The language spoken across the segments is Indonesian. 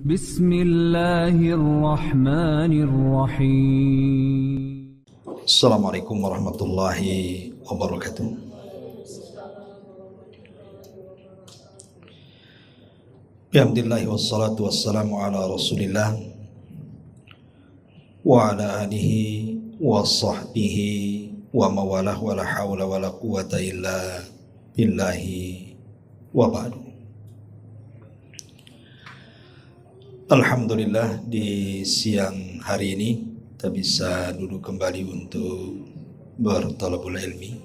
Bismillahirrahmanirrahim. Assalamualaikum warahmatullahi wabarakatuh. Alhamdulillah wassalatu wassalamu ala Rasulillah wa ala alihi wa sahbihi wa mawalah wa la hawla wa la quwata illa billahi wa ba'du. Alhamdulillah, di siang hari ini kita bisa duduk kembali untuk bertalabul ilmi,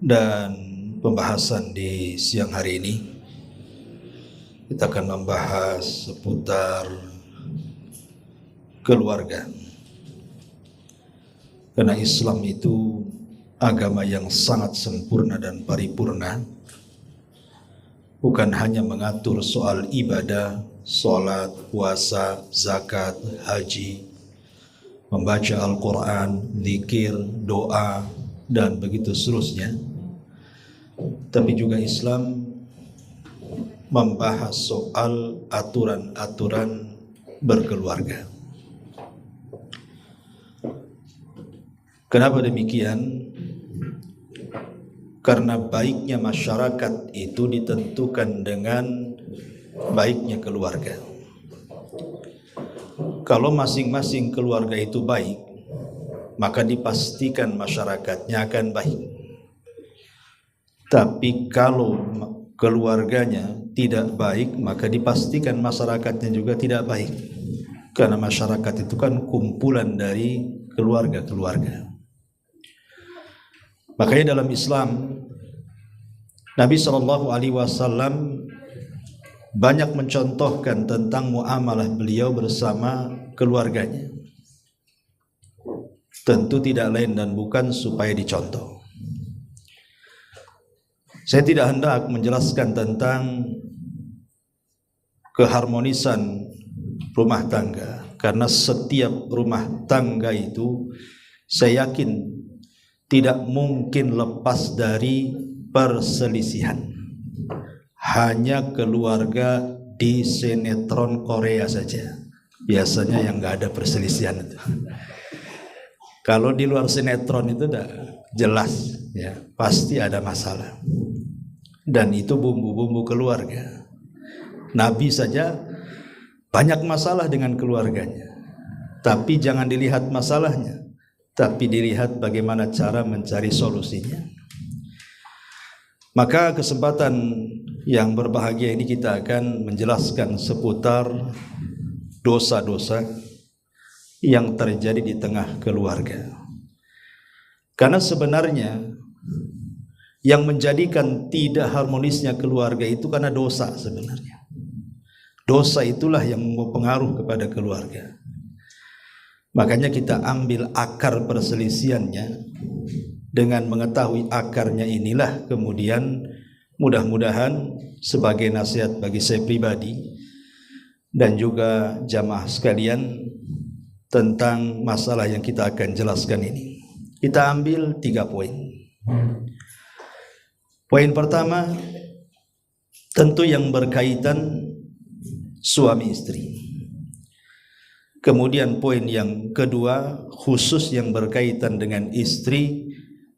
dan pembahasan di siang hari ini kita akan membahas seputar keluarga, karena Islam itu agama yang sangat sempurna dan paripurna. Bukan hanya mengatur soal ibadah, sholat, puasa, zakat, haji, membaca Al-Quran, zikir, doa, dan begitu seterusnya. Tapi juga Islam membahas soal aturan-aturan berkeluarga. Kenapa demikian? Karena baiknya masyarakat itu ditentukan dengan baiknya keluarga. Kalau masing-masing keluarga itu baik, maka dipastikan masyarakatnya akan baik. Tapi kalau keluarganya tidak baik, maka dipastikan masyarakatnya juga tidak baik. Karena masyarakat itu kan kumpulan dari keluarga-keluarga. Makanya dalam Islam, Nabi SAW banyak mencontohkan tentang muamalah beliau bersama keluarganya. Tentu tidak lain dan bukan supaya dicontoh. Saya tidak hendak menjelaskan tentang keharmonisan rumah tangga, karena setiap rumah tangga itu saya yakin tidak mungkin lepas dari perselisihan. Hanya keluarga di sinetron Korea saja biasanya yang nggak ada perselisihan itu. Kalau di luar sinetron itu udah jelas ya, pasti ada masalah. Dan itu bumbu-bumbu keluarga. Nabi saja banyak masalah dengan keluarganya. Tapi jangan dilihat masalahnya, tapi dilihat bagaimana cara mencari solusinya. Maka kesempatan yang berbahagia ini kita akan menjelaskan seputar dosa-dosa yang terjadi di tengah keluarga. Karena sebenarnya yang menjadikan tidak harmonisnya keluarga itu karena dosa sebenarnya. Dosa itulah yang mempengaruhi kepada keluarga. Makanya kita ambil akar perselisihannya. Dengan mengetahui akarnya inilah kemudian mudah-mudahan sebagai nasihat bagi saya pribadi dan juga jamaah sekalian tentang masalah yang kita akan jelaskan ini. Kita ambil 3 poin. Poin pertama tentu yang berkaitan suami istri. Kemudian poin yang kedua khusus yang berkaitan dengan istri,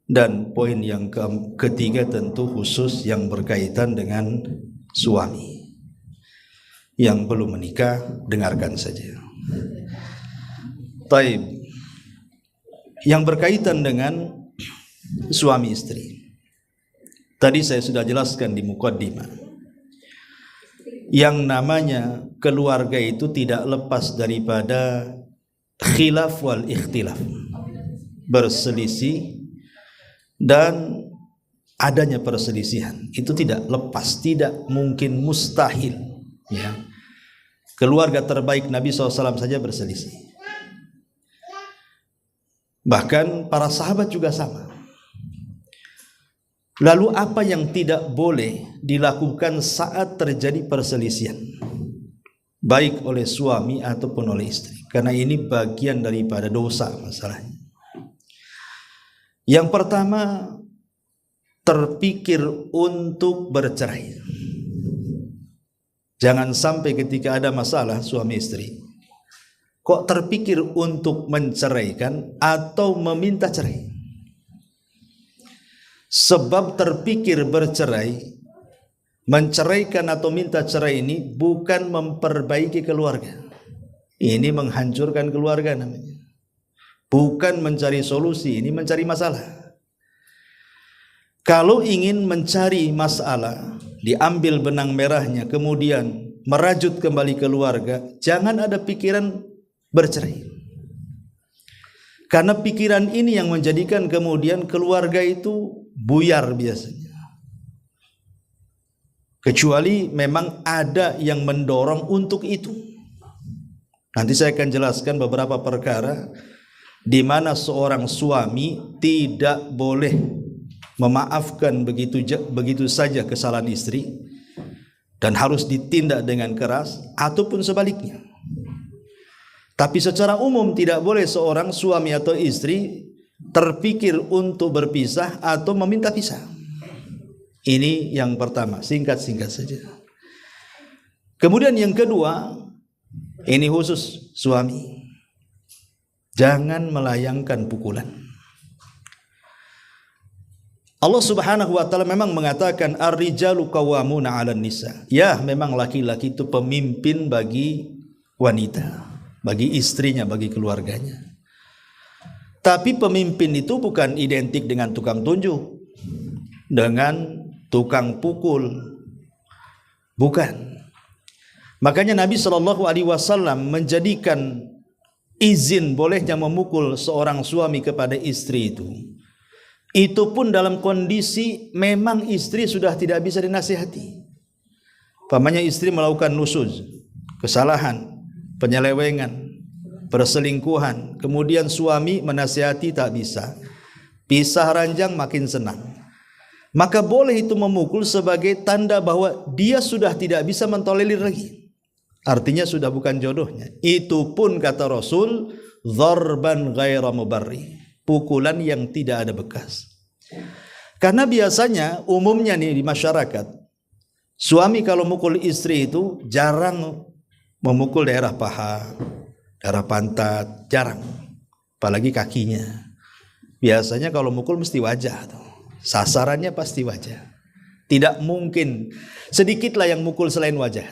dan poin yang ketiga tentu khusus yang berkaitan dengan suami. Yang belum menikah dengarkan saja. Taib. Yang berkaitan dengan suami istri. Tadi saya sudah jelaskan di muqaddimah. Yang namanya keluarga itu tidak lepas daripada khilaf wal ikhtilaf, berselisih dan adanya perselisihan. Itu tidak lepas, tidak mungkin, mustahil ya. Keluarga terbaik Nabi SAW saja berselisih. Bahkan para sahabat juga sama. Lalu apa yang tidak boleh dilakukan saat terjadi perselisihan, baik oleh suami ataupun oleh istri? Karena ini bagian daripada dosa masalahnya. Yang pertama, terpikir untuk bercerai. Jangan sampai ketika ada masalah suami istri, kok terpikir untuk menceraikan atau meminta cerai. Sebab terpikir bercerai, menceraikan atau minta cerai ini bukan memperbaiki keluarga. Ini menghancurkan keluarga namanya. Bukan mencari solusi, ini mencari masalah. Kalau ingin mencari masalah, diambil benang merahnya, kemudian merajut kembali keluarga, jangan ada pikiran bercerai. Karena pikiran ini yang menjadikan kemudian keluarga itu buyar biasanya. Kecuali memang ada yang mendorong untuk itu. Nanti saya akan jelaskan beberapa perkara di mana seorang suami tidak boleh memaafkan begitu saja kesalahan istri dan harus ditindak dengan keras, ataupun sebaliknya. Tapi secara umum tidak boleh seorang suami atau istri terpikir untuk berpisah atau meminta pisah. Ini yang pertama, singkat-singkat saja. Kemudian yang kedua, ini khusus suami. Jangan melayangkan pukulan. Allah Subhanahu wa taala memang mengatakan ar-rijalu qawwamuna 'alan nisa. Ya, memang laki-laki itu pemimpin bagi wanita, bagi istrinya, bagi keluarganya. Tapi pemimpin itu bukan identik dengan tukang tunjuk, dengan tukang pukul. Bukan. Makanya Nabi SAW menjadikan izin bolehnya memukul seorang suami kepada istri itu pun dalam kondisi memang istri sudah tidak bisa dinasihati. Pamannya istri melakukan nusuz, kesalahan, penyelewengan, perselingkuhan, kemudian suami menasihati tak bisa, pisah ranjang makin senang, maka boleh itu memukul sebagai tanda bahwa dia sudah tidak bisa mentolerir lagi. Artinya sudah bukan jodohnya. Itu pun kata Rasul, dzarban ghaira mubarri, pukulan yang tidak ada bekas. Karena biasanya umumnya nih di masyarakat, suami kalau mukul istri itu jarang memukul daerah paha, daerah pantat, jarang. Apalagi kakinya. Biasanya kalau mukul mesti wajah tuh. Sasarannya pasti wajah. Tidak mungkin sedikitlah yang mukul selain wajah.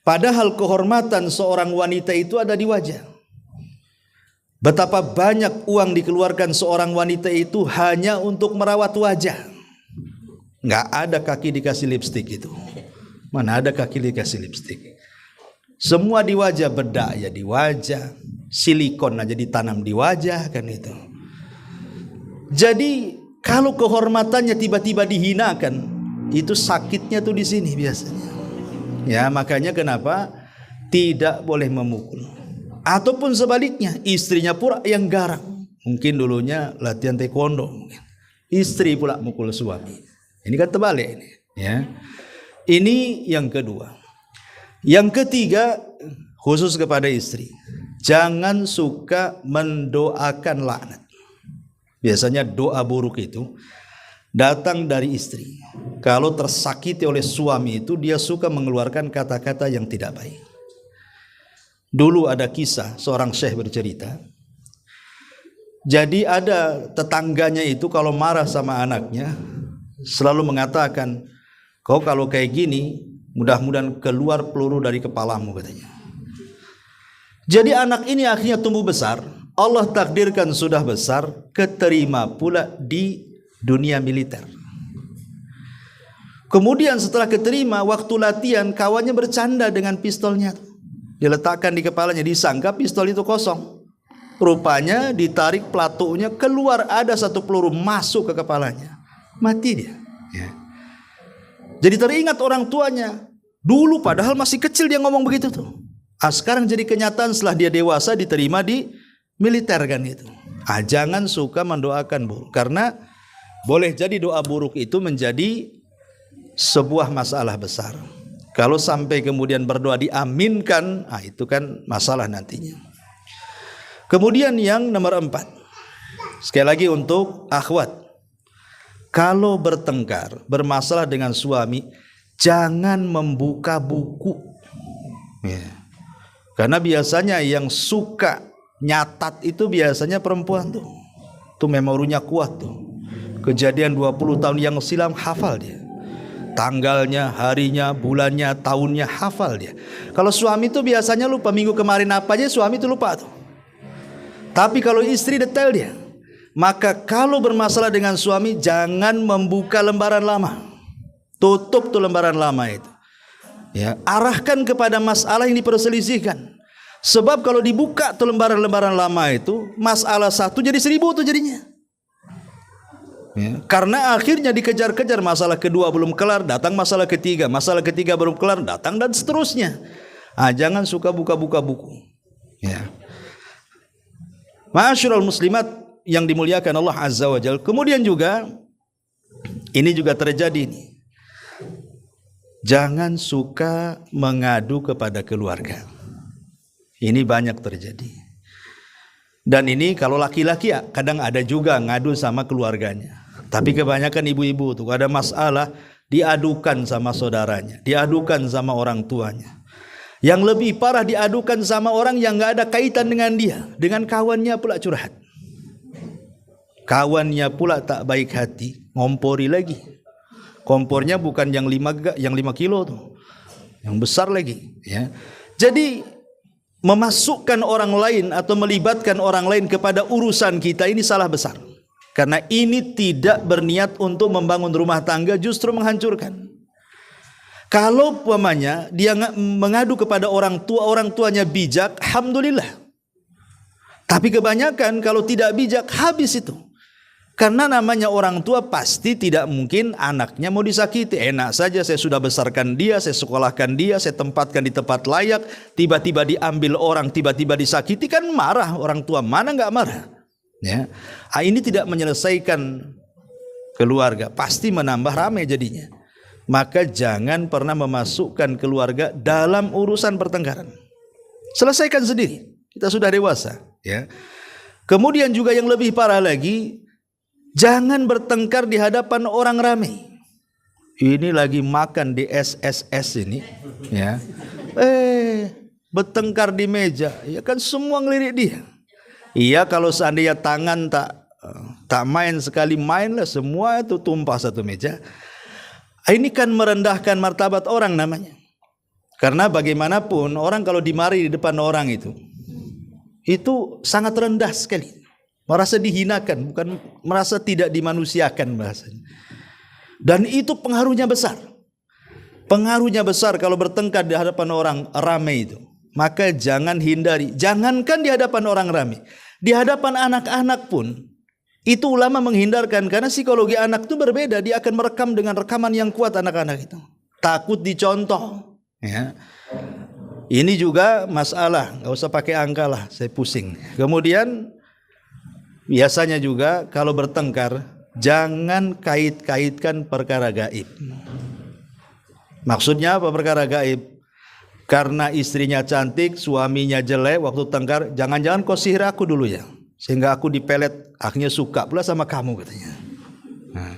Padahal kehormatan seorang wanita itu ada di wajah. Betapa banyak uang dikeluarkan seorang wanita itu hanya untuk merawat wajah. Nggak ada kaki dikasih lipstik itu. Mana ada kaki dikasih lipstik. Semua di wajah, bedak ya di wajah, silikon aja ditanam di wajah kan itu. Jadi kalau kehormatannya tiba-tiba dihinakan, itu sakitnya tuh di sini biasanya. Ya, makanya kenapa tidak boleh memukul. Ataupun sebaliknya, istrinya pula yang garang. Mungkin dulunya latihan taekwondo, istri pula mukul suami. Ini kan terbalik ini, ya. Ini yang kedua. Yang ketiga, khusus kepada istri, jangan suka mendoakan laknat. Biasanya doa buruk itu datang dari istri. Kalau tersakiti oleh suami itu, dia suka mengeluarkan kata-kata yang tidak baik. Dulu ada kisah seorang syekh bercerita. Jadi ada tetangganya itu kalau marah sama anaknya selalu mengatakan, kau kalau kayak gini mudah-mudahan keluar peluru dari kepalamu, katanya. Jadi anak ini akhirnya tumbuh besar. Allah takdirkan sudah besar, keterima pula di dunia militer. Kemudian setelah keterima, waktu latihan kawannya bercanda dengan pistolnya. Diletakkan di kepalanya, disangka pistol itu kosong. Rupanya ditarik pelatuknya, keluar ada satu peluru masuk ke kepalanya. Mati dia. Ya. Jadi teringat orang tuanya. Dulu padahal masih kecil dia ngomong begitu tuh. Sekarang jadi kenyataan setelah dia dewasa diterima di militer kan itu. Jangan suka mendoakan buruk. Karena boleh jadi doa buruk itu menjadi sebuah masalah besar. Kalau sampai kemudian berdoa diaminkan, itu kan masalah nantinya. Kemudian yang nomor 4. Sekali lagi untuk akhwat. Kalau bertengkar, bermasalah dengan suami, jangan membuka buku. Ya. Karena biasanya yang suka nyatat itu biasanya perempuan tuh. Tuh memorinya kuat tuh. Kejadian 20 tahun yang silam hafal dia. Tanggalnya, harinya, bulannya, tahunnya hafal dia. Kalau suami itu biasanya lupa, minggu kemarin apa aja suami itu lupa tuh. Tapi kalau istri detail dia. Maka kalau bermasalah dengan suami, jangan membuka lembaran lama. Tutup tuh lembaran lama itu. Ya, arahkan kepada masalah yang diperselisihkan. Sebab kalau dibuka tuh lembaran-lembaran lama itu, masalah satu jadi 1000 tuh jadinya. Ya, karena akhirnya dikejar-kejar, masalah kedua belum kelar, datang masalah ketiga belum kelar, datang dan seterusnya. Jangan suka buka-buka buku. Ya. Ma'asyiral muslimat yang dimuliakan Allah Azza wa Jalla. Kemudian juga ini juga terjadi nih. Jangan suka mengadu kepada keluarga. Ini banyak terjadi. Dan ini kalau laki-laki ya kadang ada juga ngadu sama keluarganya. Tapi kebanyakan ibu-ibu tuh ada masalah diadukan sama saudaranya, diadukan sama orang tuanya. Yang lebih parah diadukan sama orang yang gak ada kaitan dengan dia, dengan kawannya pula curhat. Kawannya pula tak baik hati, ngompori lagi. Kompornya bukan yang 5 kilo tuh, yang besar lagi. Ya. Jadi memasukkan orang lain atau melibatkan orang lain kepada urusan kita ini salah besar. Karena ini tidak berniat untuk membangun rumah tangga, justru menghancurkan. Kalau umpamanya dia mengadu kepada orang tuanya bijak, alhamdulillah. Tapi kebanyakan kalau tidak bijak habis itu. Karena namanya orang tua pasti tidak mungkin anaknya mau disakiti. Enak saja saya sudah besarkan dia, saya sekolahkan dia, saya tempatkan di tempat layak, tiba-tiba diambil orang, tiba-tiba disakiti, kan marah orang tua, mana nggak marah? Ya, ini tidak menyelesaikan keluarga, pasti menambah ramai jadinya. Maka jangan pernah memasukkan keluarga dalam urusan pertengkaran. Selesaikan sendiri. Kita sudah dewasa. Ya. Kemudian juga yang lebih parah lagi, jangan bertengkar di hadapan orang ramai. Ini lagi makan di SSS ini, ya. Bertengkar di meja, ya kan semua ngelirik dia. Iya kalau seandainya tangan tak main sekali main lah, semua itu tumpah satu meja. Ini kan merendahkan martabat orang namanya. Karena bagaimanapun orang kalau dimarahi di depan orang itu sangat rendah sekali. Merasa dihinakan, bukan merasa tidak dimanusiakan bahasanya. Dan itu pengaruhnya besar. Pengaruhnya besar kalau bertengkar di hadapan orang ramai itu. Maka jangan hindari. Jangankan di hadapan orang ramai. Di hadapan anak-anak pun itu ulama menghindarkan. Karena psikologi anak itu berbeda. Dia akan merekam dengan rekaman yang kuat anak-anak itu. Takut dicontoh. Ya. Ini juga masalah. Gak usah pakai angka lah, saya pusing. Kemudian biasanya juga kalau bertengkar jangan kait-kaitkan perkara gaib. Maksudnya apa perkara gaib? Karena istrinya cantik, suaminya jelek, waktu tengkar, jangan-jangan kau sihir aku dulu ya, sehingga aku dipelet, akhirnya suka pula sama kamu katanya. Nah.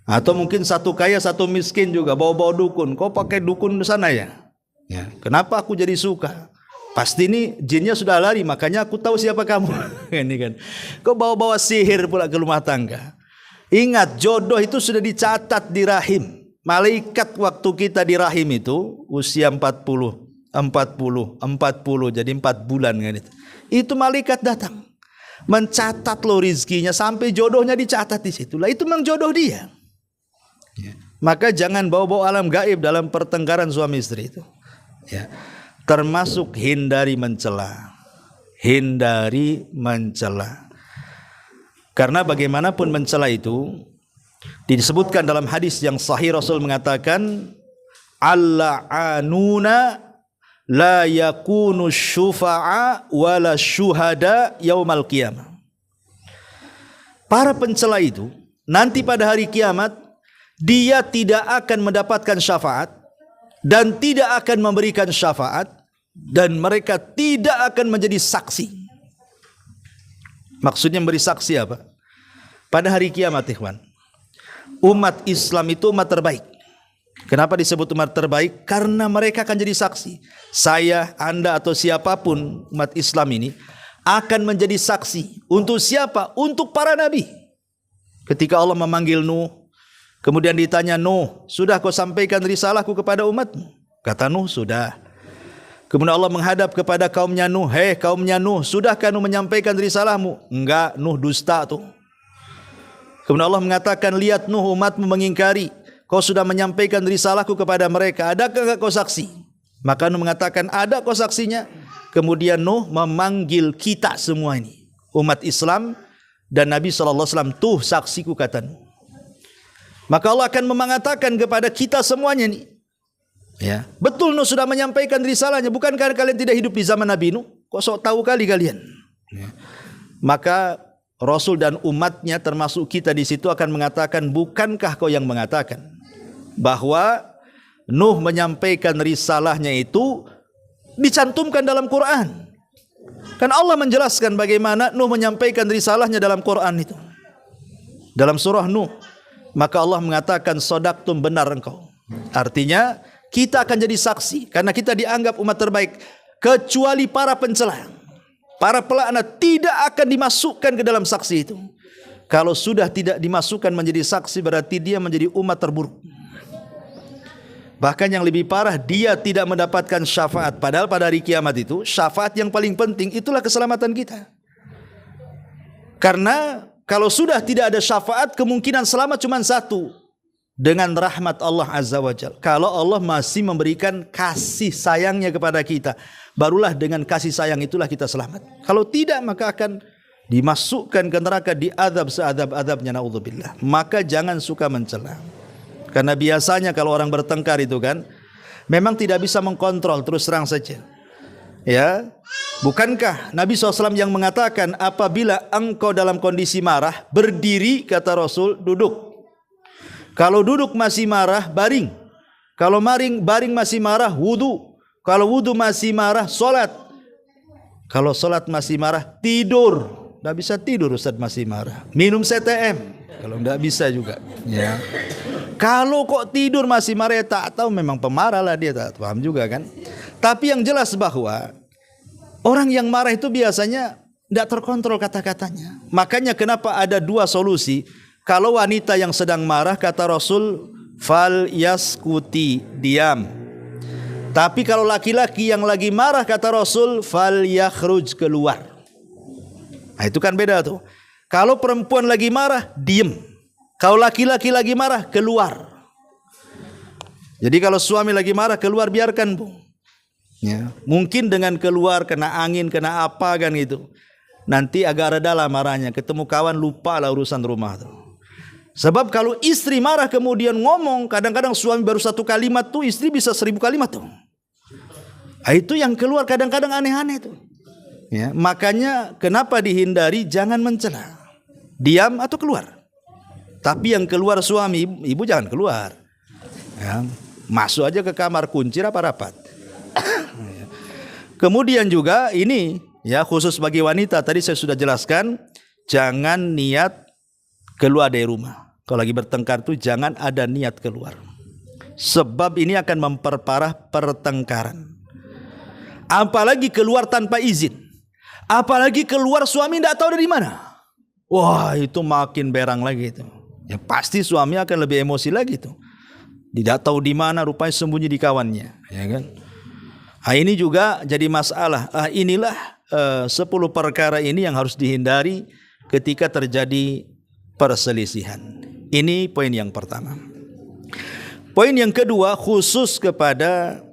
Atau mungkin satu kaya satu miskin juga, bawa-bawa dukun, kau pakai dukun di sana ya? Ya. Kenapa aku jadi suka? Pasti ini jinnya sudah lari, makanya aku tahu siapa kamu. Ini kan, kau bawa-bawa sihir pula ke rumah tangga. Ingat, jodoh itu sudah dicatat di rahim. Malaikat waktu kita di rahim itu usia 40, jadi 4 bulan kan itu. Itu malaikat datang mencatat lo rizkinya sampai jodohnya dicatat di situ. Lah itu memang jodoh dia. Ya. Maka jangan bawa-bawa alam gaib dalam pertengkaran suami istri itu. Ya. Termasuk hindari mencela. Hindari mencela. Karena bagaimanapun mencela itu disebutkan dalam hadis yang sahih, Rasul mengatakan al-la'anuna la yakunu syufa'a wala syuhada yaumal qiyamah. Para pencela itu nanti pada hari kiamat dia tidak akan mendapatkan syafaat dan tidak akan memberikan syafaat, dan mereka tidak akan menjadi saksi. Maksudnya memberi saksi apa? Pada hari kiamat, ikhwan, umat Islam itu umat terbaik. Kenapa disebut umat terbaik? Karena mereka akan jadi saksi. Saya, Anda atau siapapun umat Islam ini akan menjadi saksi. Untuk siapa? Untuk para nabi. Ketika Allah memanggil Nuh, kemudian ditanya, Nuh, sudah kau sampaikan risalahku kepada umatmu? Kata Nuh, sudah. Kemudian Allah menghadap kepada kaumnya Nuh, hei kaumnya Nuh, sudahkah Nuh menyampaikan risalahmu? Enggak, Nuh dusta tuh. Kemudian Allah mengatakan, lihat Nuh, umatmu mengingkari. Kau sudah menyampaikan risalahku kepada mereka. Adakah enggak kau saksi? Maka Nuh mengatakan, ada kau saksinya. Kemudian Nuh memanggil kita semua ini, umat Islam dan Nabi SAW. Tuh saksiku, kata Nuh. Maka Allah akan mengatakan kepada kita semuanya nih, ya, betul Nuh sudah menyampaikan risalahnya. Bukankah kalian tidak hidup di zaman Nabi Nuh? Kok sok tahu kali kalian? Ya. Maka Rasul dan umatnya termasuk kita di situ akan mengatakan, bukankah kau yang mengatakan bahwa Nuh menyampaikan risalahnya itu dicantumkan dalam Quran? Kan Allah menjelaskan bagaimana Nuh menyampaikan risalahnya dalam Quran itu. Dalam surah Nuh. Maka Allah mengatakan, sodaqtum, benar engkau. Artinya kita akan jadi saksi karena kita dianggap umat terbaik. Kecuali para pencela, para pelaknat tidak akan dimasukkan ke dalam saksi itu. Kalau sudah tidak dimasukkan menjadi saksi, berarti dia menjadi umat terburuk. Bahkan yang lebih parah, dia tidak mendapatkan syafaat. Padahal pada hari kiamat itu, syafaat yang paling penting itulah keselamatan kita. Karena kalau sudah tidak ada syafaat, kemungkinan selamat cuma satu, dengan rahmat Allah Azza wa Jalla. Kalau Allah masih memberikan kasih sayangnya kepada kita, barulah dengan kasih sayang itulah kita selamat. Kalau tidak, maka akan dimasukkan ke neraka, diazab seazab-azabnya, naudzubillah. Maka jangan suka mencela. Karena biasanya kalau orang bertengkar itu kan, memang tidak bisa mengkontrol, terus terang saja. Ya, bukankah Nabi SAW yang mengatakan, apabila engkau dalam kondisi marah, berdiri, kata Rasul, duduk. Kalau duduk masih marah, baring. Kalau baring masih marah, wudu. Kalau wudu masih marah, solat. Kalau solat masih marah, tidur. Tidak bisa tidur Ustaz masih marah. Minum CTM. Kalau tidak bisa juga. Ya. Kalau kok tidur masih marah, ya tak tahu, memang pemarah lah dia, tak paham juga kan. Tapi yang jelas bahwa orang yang marah itu biasanya tidak terkontrol kata-katanya. Makanya kenapa ada dua solusi. Kalau wanita yang sedang marah, kata Rasul, fal yaskuti, diam. Tapi kalau laki-laki yang lagi marah, kata Rasul, fal yakhruj, keluar. Nah itu kan beda tuh. Kalau perempuan lagi marah, diem. Kalau laki-laki lagi marah, keluar. Jadi kalau suami lagi marah, keluar, biarkan, Bu. Ya, mungkin dengan keluar kena angin, kena apa kan gitu. Nanti agak reda lah marahnya, ketemu kawan, lupa lah urusan rumah tuh. Sebab kalau istri marah kemudian ngomong, kadang-kadang suami baru satu kalimat tuh, istri bisa 1000 kalimat tuh. Nah, itu yang keluar kadang-kadang aneh-aneh tuh. Ya, makanya kenapa dihindari, jangan mencela. Diam atau keluar. Tapi yang keluar suami, ibu jangan keluar. Ya, masuk aja ke kamar, kunci rapat-rapat. Kemudian juga ini ya khusus bagi wanita, tadi saya sudah jelaskan, jangan niat keluar dari rumah. Kalau lagi bertengkar tuh jangan ada niat keluar. Sebab ini akan memperparah pertengkaran. Apalagi keluar tanpa izin. Apalagi keluar suami tidak tahu dari mana. Wah, itu makin berang lagi itu. Ya pasti suami akan lebih emosi lagi tuh. Tidak tahu di mana, rupanya sembunyi di kawannya, ya kan? Nah, ini juga jadi masalah. Inilah 10 perkara ini yang harus dihindari ketika terjadi perselisihan. Ini poin yang pertama. Poin yang kedua khusus kepada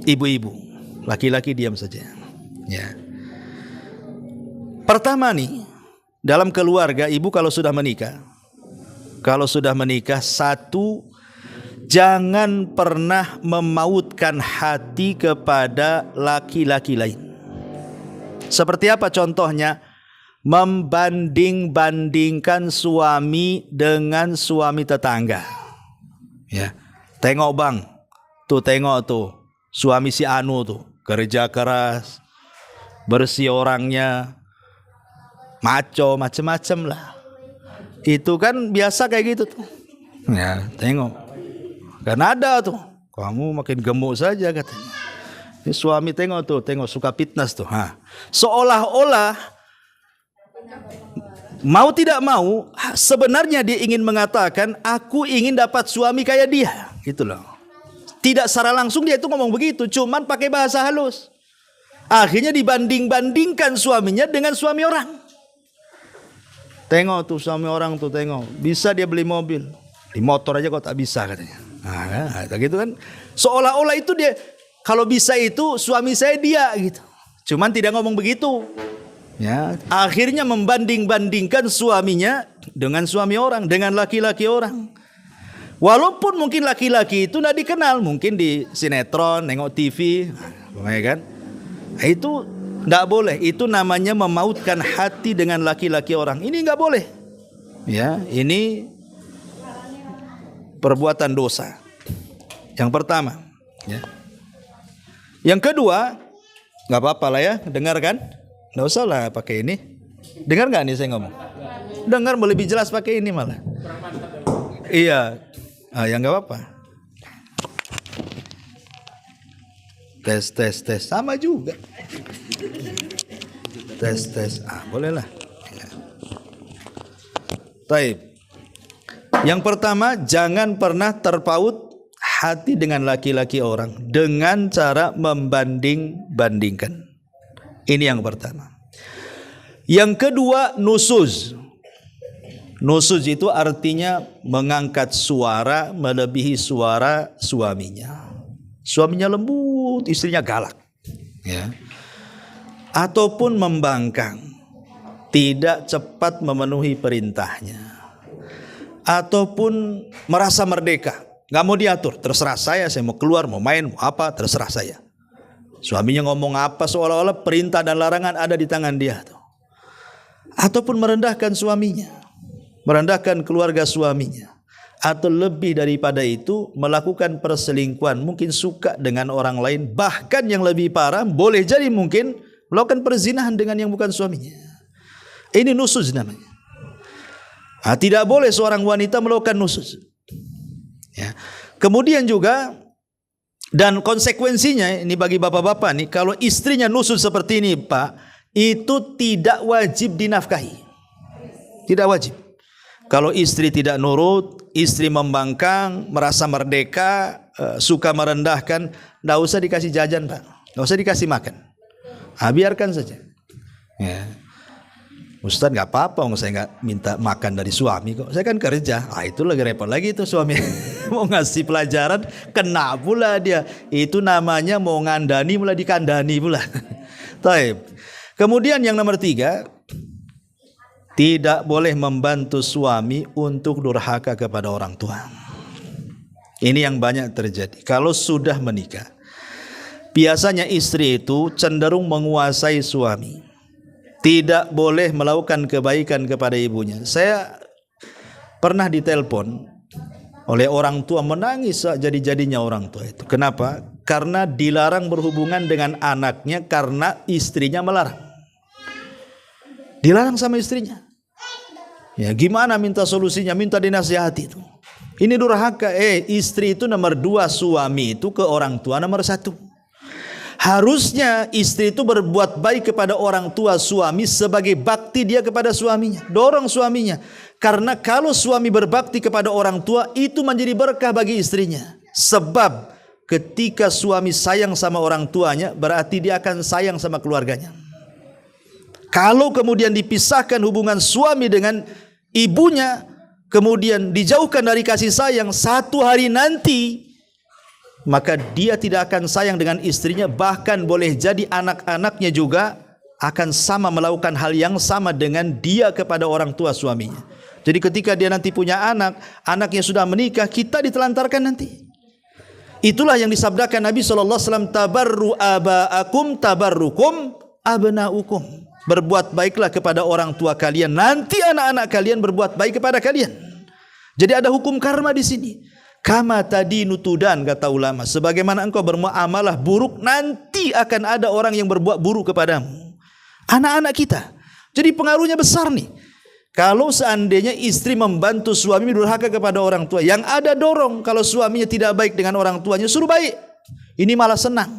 ibu-ibu. Laki-laki diam saja. Ya. Pertama nih, dalam keluarga ibu kalau sudah menikah, satu, jangan pernah memautkan hati kepada laki-laki lain. Seperti apa contohnya? Membanding-bandingkan suami dengan suami tetangga. Ya, tengok bang, tengok tuh, suami si Anu tuh, kerja keras, bersih orangnya, maco, macem-macem lah. Itu kan biasa kayak gitu tuh. Ya, tengok. Kan ada tuh, kamu makin gemuk saja katanya. Ini suami tengok suka fitness tuh. Seolah-olah mau tidak mau sebenarnya dia ingin mengatakan aku ingin dapat suami kayak dia, gitu loh. Tidak secara langsung dia itu ngomong begitu, cuman pakai bahasa halus. Akhirnya dibanding-bandingkan suaminya dengan suami orang. Tengok tuh suami orang tuh, tengok bisa dia beli mobil, di motor aja kok tak bisa katanya. Gitu kan. Seolah-olah itu dia kalau bisa itu suami saya dia gitu. Cuman tidak ngomong begitu. Ya, akhirnya membanding-bandingkan suaminya dengan suami orang, dengan laki-laki orang. Walaupun mungkin laki-laki itu tidak dikenal, mungkin di sinetron, nengok TV, ya kan? Itu tidak boleh. Itu namanya memautkan hati dengan laki-laki orang. Ini nggak boleh. Ya, ini perbuatan dosa. Yang pertama, ya. Yang kedua, nggak apa-apa lah ya, dengar kan? Nggak usah lah pakai ini. Dengar nggak nih saya ngomong? Dengar lebih jelas pakai ini malah. Iya, ya nggak apa-apa. Tes, sama juga. Tes, boleh lah. Ya. Taib. Yang pertama, jangan pernah terpaut hati dengan laki-laki orang dengan cara membanding-bandingkan. Ini yang pertama. Yang kedua, nusuz. Nusuz itu artinya mengangkat suara melebihi suara suaminya. Suaminya lembut, istrinya galak. Ya. Ataupun membangkang, tidak cepat memenuhi perintahnya. Ataupun merasa merdeka. Gak mau diatur, terserah saya mau keluar, mau main, mau apa, terserah saya. Suaminya ngomong apa seolah-olah perintah dan larangan ada di tangan dia. Ataupun merendahkan suaminya, merendahkan keluarga suaminya. Atau lebih daripada itu melakukan perselingkuhan, mungkin suka dengan orang lain. Bahkan yang lebih parah, boleh jadi mungkin melakukan perzinahan dengan yang bukan suaminya. Ini nusuz namanya. Tidak boleh seorang wanita melakukan nusuz. Ya. Kemudian juga dan konsekuensinya ini bagi bapak-bapak nih, kalau istrinya nusuz seperti ini Pak, itu tidak wajib dinafkahi. Tidak wajib. Kalau istri tidak nurut, istri membangkang, merasa merdeka, suka merendahkan, tidak usah dikasih jajan Pak, tidak usah dikasih makan. Biarkan saja. Ya. Ustaz nggak apa-apa, saya nggak minta makan dari suami kok. Saya kan kerja. Itu lagi repot lagi itu suami. Mau ngasih pelajaran, kena pula dia. Itu namanya mau ngandani mulai dikandani pula. Taib. Kemudian yang nomor 3, tidak boleh membantu suami untuk durhaka kepada orang tua. Ini yang banyak terjadi. Kalau sudah menikah, biasanya istri itu cenderung menguasai suami. Tidak boleh melakukan kebaikan kepada ibunya. Saya pernah ditelepon oleh orang tua, menangis jadi-jadinya orang tua itu. Kenapa? Karena dilarang berhubungan dengan anaknya karena istrinya melarang. Dilarang sama istrinya. Ya, gimana minta solusinya? Minta dinasihati itu. Ini durhaka. Istri itu nomor 2, suami itu ke orang tua nomor 1. Harusnya istri itu berbuat baik kepada orang tua suami sebagai bakti dia kepada suaminya. Dorong suaminya. Karena kalau suami berbakti kepada orang tua, itu menjadi berkah bagi istrinya. Sebab ketika suami sayang sama orang tuanya, berarti dia akan sayang sama keluarganya. Kalau kemudian dipisahkan hubungan suami dengan ibunya, kemudian dijauhkan dari kasih sayang, satu hari nanti maka dia tidak akan sayang dengan istrinya. Bahkan boleh jadi anak-anaknya juga akan sama melakukan hal yang sama dengan dia kepada orang tua suaminya. Jadi ketika dia nanti punya anak, anaknya sudah menikah, kita ditelantarkan nanti. Itulah yang disabdakan Nabi SAW, tabarru aba'akum tabarrukum abna'ukum. Berbuat baiklah kepada orang tua kalian, nanti anak-anak kalian berbuat baik kepada kalian. Jadi ada hukum karma di sini. Kama tadi nutudan, kata ulama, sebagaimana engkau bermuamalah buruk, nanti akan ada orang yang berbuat buruk kepadamu. Anak-anak kita. Jadi pengaruhnya besar nih. Kalau seandainya istri membantu suami durhaka kepada orang tua, yang ada dorong kalau suaminya tidak baik dengan orang tuanya suruh baik. Ini malah senang.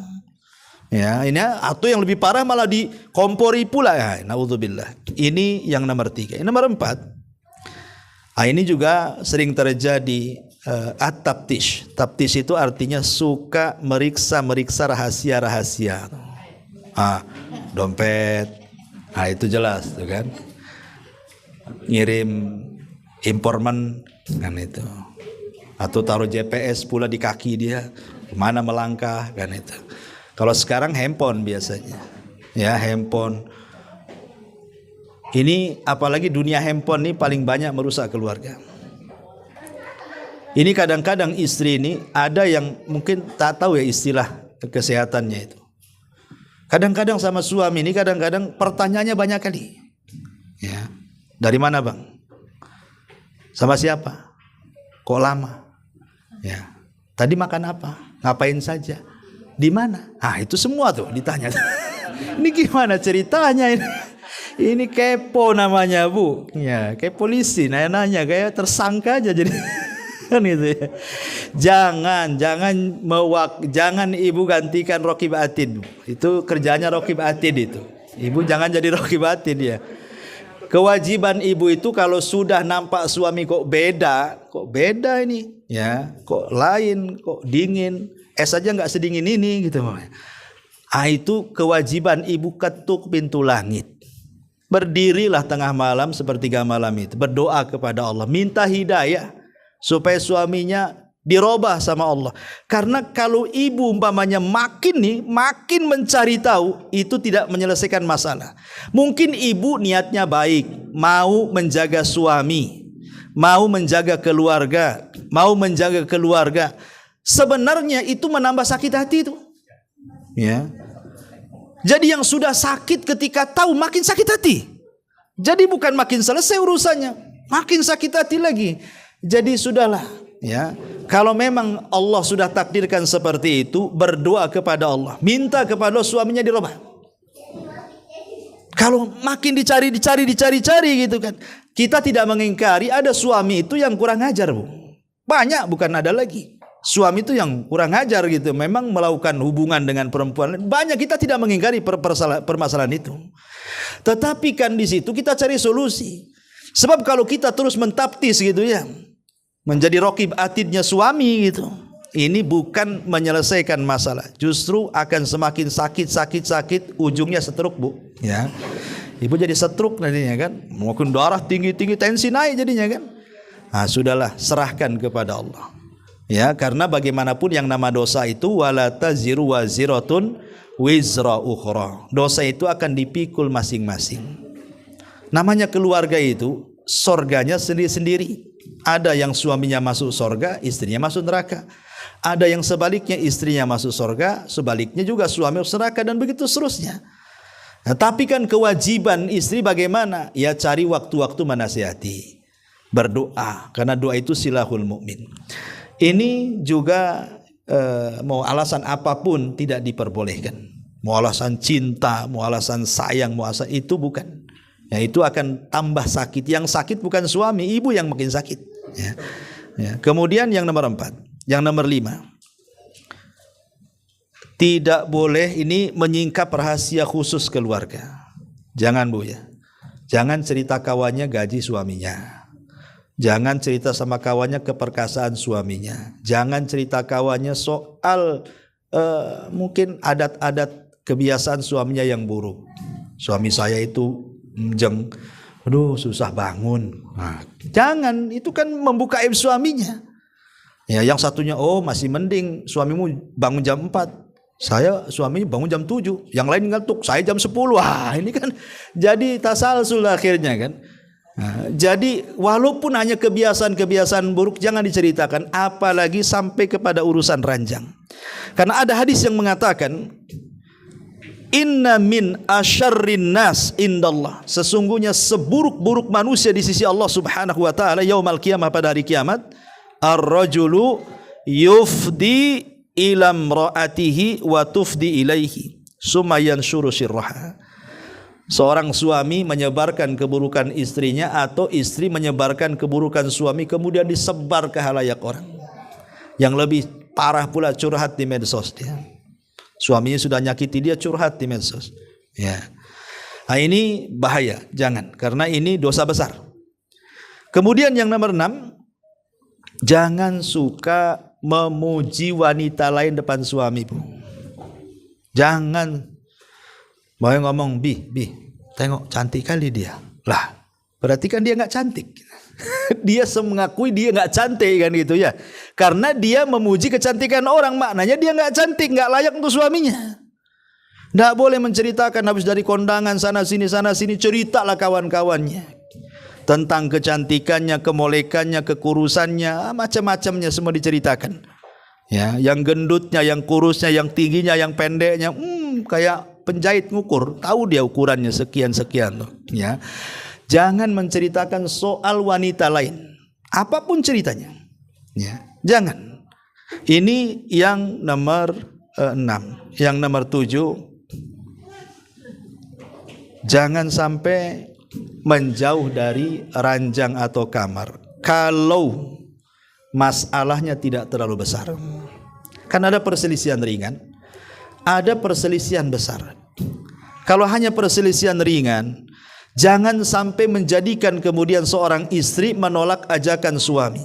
Ya, ini atau yang lebih parah malah dikompori pula ya. Naudzubillah. Ini yang nomor 3. Yang nomor 4. Ini juga sering terjadi at-taftish. Taftish itu artinya suka meriksa rahasia-rahasia. Dompet. Itu jelas tuh kan. Ngirim informan kan itu, atau taruh GPS pula di kaki dia kemana melangkah kan itu. Kalau sekarang handphone biasanya ya, handphone ini apalagi dunia handphone ini paling banyak merusak keluarga. Ini kadang-kadang istri ini ada yang mungkin tak tahu ya istilah kesehatannya itu. Kadang-kadang sama suami ini kadang-kadang pertanyaannya banyak kali ya. Dari mana bang? Sama siapa? Kok lama? Ya. Tadi makan apa? Ngapain saja? Di mana? Itu semua tuh ditanya. Ini gimana ceritanya ini? Ini kepo namanya bu. Ya, kayak polisi nanya kayak tersangka aja jadi. Kan itu ya. Jangan ibu gantikan Raqib Atid. Itu kerjanya Raqib Atid itu. Ibu jangan jadi Raqib Atid ya. Kewajiban ibu itu kalau sudah nampak suami kok beda ini ya, kok lain, kok dingin, es aja nggak sedingin ini gitu. Itu kewajiban ibu ketuk pintu langit. Berdirilah tengah malam sepertiga malam itu, berdoa kepada Allah, minta hidayah supaya suaminya dirubah sama Allah. Karena kalau ibu umpamanya makin mencari tahu, itu tidak menyelesaikan masalah. Mungkin ibu niatnya baik, mau menjaga suami, mau menjaga keluarga. Sebenarnya itu menambah sakit hati itu. Ya. Jadi yang sudah sakit ketika tahu makin sakit hati. Jadi bukan makin selesai urusannya, makin sakit hati lagi. Jadi sudahlah. Ya, kalau memang Allah sudah takdirkan seperti itu, berdoa kepada Allah, minta kepada suaminya dirubah. Kalau makin dicari gitu kan, kita tidak mengingkari ada suami itu yang kurang ajar bu, banyak bukan ada lagi suami itu yang kurang ajar gitu, memang melakukan hubungan dengan perempuan banyak, kita tidak mengingkari permasalahan itu. Tetapi kan di situ kita cari solusi, sebab kalau kita terus mentaptis gitu ya, menjadi Raqib Atidnya suami gitu, ini bukan menyelesaikan masalah, justru akan semakin sakit, ujungnya stroke bu ya. Ibu jadi stroke nantinya kan, mungkin darah tinggi, tensi naik jadinya kan. Sudahlah, serahkan kepada Allah ya, karena bagaimanapun yang nama dosa itu wala taziru waziratun wizra ukhra, dosa itu akan dipikul masing-masing. Namanya keluarga itu sorganya sendiri-sendiri. Ada yang suaminya masuk sorga, istrinya masuk neraka. Ada yang sebaliknya, istrinya masuk sorga, sebaliknya juga suami masuk neraka, dan begitu seterusnya. Nah, tapi kan kewajiban istri bagaimana? Ya cari waktu-waktu menasihati, berdoa, karena doa itu silahul mukmin. Ini juga mau alasan apapun tidak diperbolehkan. Mau alasan cinta, mau alasan sayang, mau alasan itu bukan. Ya, itu akan tambah sakit. Yang sakit bukan suami, ibu yang makin sakit. Ya. Ya. Kemudian yang nomor 4, yang nomor 5, tidak boleh ini menyingkap rahasia khusus keluarga. Jangan bu ya. Jangan cerita kawannya gaji suaminya. Jangan cerita sama kawannya keperkasaan suaminya. Jangan cerita kawannya soal mungkin adat-adat kebiasaan suaminya yang buruk. Suami saya itu susah bangun. Jangan, itu kan membuka aib suaminya. Ya, yang satunya masih mending suamimu bangun jam 4. Suaminya bangun jam 7. Yang lain ngantuk, saya jam 10. Ini kan jadi tasalsul akhirnya kan. Jadi walaupun hanya kebiasaan-kebiasaan buruk jangan diceritakan, apalagi sampai kepada urusan ranjang. Karena ada hadis yang mengatakan, inna min asyarrin nas indallah, sesungguhnya seburuk-buruk manusia di sisi Allah Subhanahu wa taala yaumal qiyamah, pada hari kiamat, ar-rajulu yufdi ila imraatihi wa tufdi ilaihi summa yanshuru sirraha. Seorang suami menyebarkan keburukan istrinya atau istri menyebarkan keburukan suami kemudian disebar ke halayak orang. Yang lebih parah pula curhat di medsos dia. Suaminya sudah nyakiti dia, curhat di medsos. Ya. Nah, ini bahaya, jangan, karena ini dosa besar. Kemudian yang nomor 6, jangan suka memuji wanita lain depan suami, Bu. Jangan mau ngomong, bi, tengok cantik kali dia. Lah, berarti kan dia nggak cantik. Dia mengakui dia nggak cantik kan gitu ya. Karena dia memuji kecantikan orang, maknanya dia nggak cantik, nggak layak untuk suaminya. Nggak boleh menceritakan habis dari kondangan sana sini, ceritalah kawan-kawannya tentang kecantikannya, kemolekannya, kekurusannya, macam-macamnya semua diceritakan. Ya, yang gendutnya, yang kurusnya, yang tingginya, yang pendeknya, kayak penjahit ngukur, tahu dia ukurannya sekian tuh. Ya, jangan menceritakan soal wanita lain, apapun ceritanya. Ya, jangan. Ini yang nomor 6. Yang nomor 7, jangan sampai menjauh dari ranjang atau kamar kalau masalahnya tidak terlalu besar. Kan ada perselisihan ringan, ada perselisihan besar. Kalau hanya perselisihan ringan, jangan sampai menjadikan kemudian seorang istri menolak ajakan suami.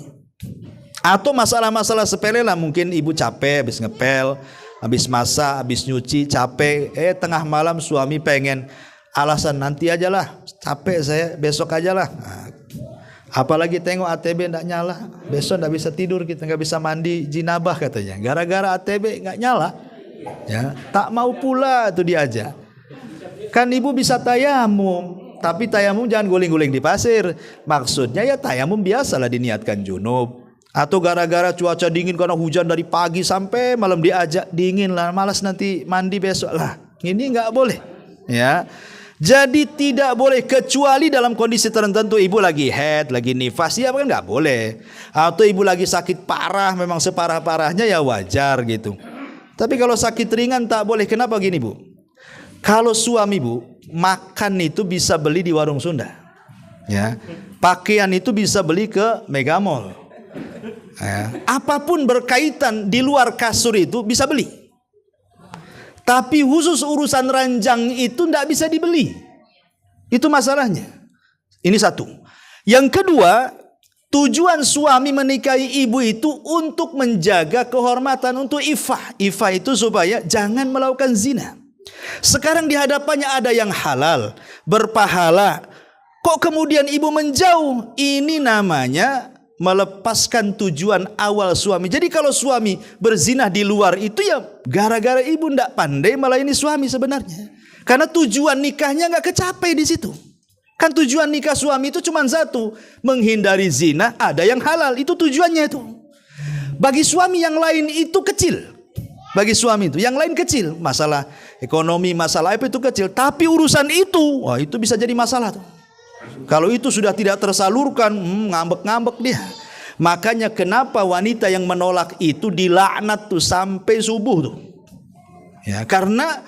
Atau masalah-masalah sepele lah, mungkin ibu capek habis ngepel, habis masak, habis nyuci, capek, tengah malam suami pengen, alasan nanti aja lah, capek saya, besok aja lah. Apalagi tengok ATB enggak nyala, besok enggak bisa tidur, kita enggak bisa mandi jinabah katanya, gara-gara ATB enggak nyala. Ya, tak mau pula tuh diajak. Kan ibu bisa tayamum, tapi tayamum jangan guling-guling di pasir. Maksudnya ya tayamum biasalah diniatkan junub. Atau gara-gara cuaca dingin karena hujan dari pagi sampai malam diajak, dingin lah, malas nanti mandi besok lah. Ini enggak boleh. Ya. Jadi tidak boleh, kecuali dalam kondisi tertentu, ibu lagi haid, lagi nifas, ya kan nggak boleh. Atau ibu lagi sakit parah, memang separah-parahnya ya wajar gitu. Tapi kalau sakit ringan tak boleh. Kenapa gini, Bu? Kalau suami, Bu, makan itu bisa beli di warung Sunda. Ya. Pakaian itu bisa beli ke Megamall. Ya. Apapun berkaitan di luar kasur itu bisa beli. Tapi khusus urusan ranjang itu tidak bisa dibeli. Itu masalahnya. Ini satu. Yang kedua, tujuan suami menikahi ibu itu untuk menjaga kehormatan, untuk ifah. Ifah itu supaya jangan melakukan zina. Sekarang di hadapannya ada yang halal, berpahala. Kok kemudian ibu menjauh? Ini namanya melepaskan tujuan awal suami. Jadi kalau suami berzina di luar itu ya gara-gara ibu ndak pandai melayani suami sebenarnya. Karena tujuan nikahnya nggak kecapai di situ. Kan tujuan nikah suami itu cuma satu, menghindari zina, ada yang halal, itu tujuannya itu. Bagi suami yang lain itu kecil. Bagi suami itu yang lain kecil, masalah ekonomi, masalah apa itu kecil. Tapi urusan itu, wah itu bisa jadi masalah tuh. Kalau itu sudah tidak tersalurkan, ngambek-ngambek dia. Makanya kenapa wanita yang menolak itu dilaknat tuh sampai subuh tuh. Ya, karena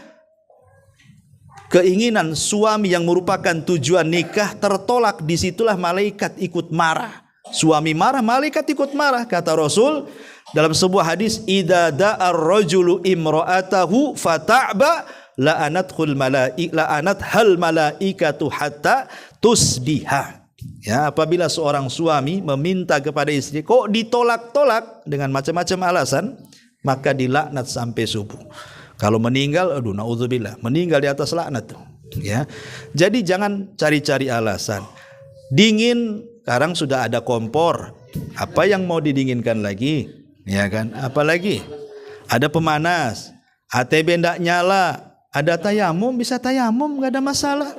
keinginan suami yang merupakan tujuan nikah tertolak, disitulah malaikat ikut marah. Suami marah, malaikat ikut marah. Kata Rasul dalam sebuah hadis, idza da'ar rajulu imra'atahu fata'ba la'anathul malaikatu hatta tusbiha. Ya, apabila seorang suami meminta kepada istri kok ditolak-tolak dengan macam-macam alasan, maka dilaknat sampai subuh. Kalau meninggal, aduh naudzubillah, meninggal di atas laknat tuh. Ya. Jadi jangan cari-cari alasan. Dingin, sekarang sudah ada kompor. Apa yang mau didinginkan lagi? Ya kan? Apalagi ada pemanas, ATB ndak nyala, ada tayamum, bisa tayamum, nggak ada masalah.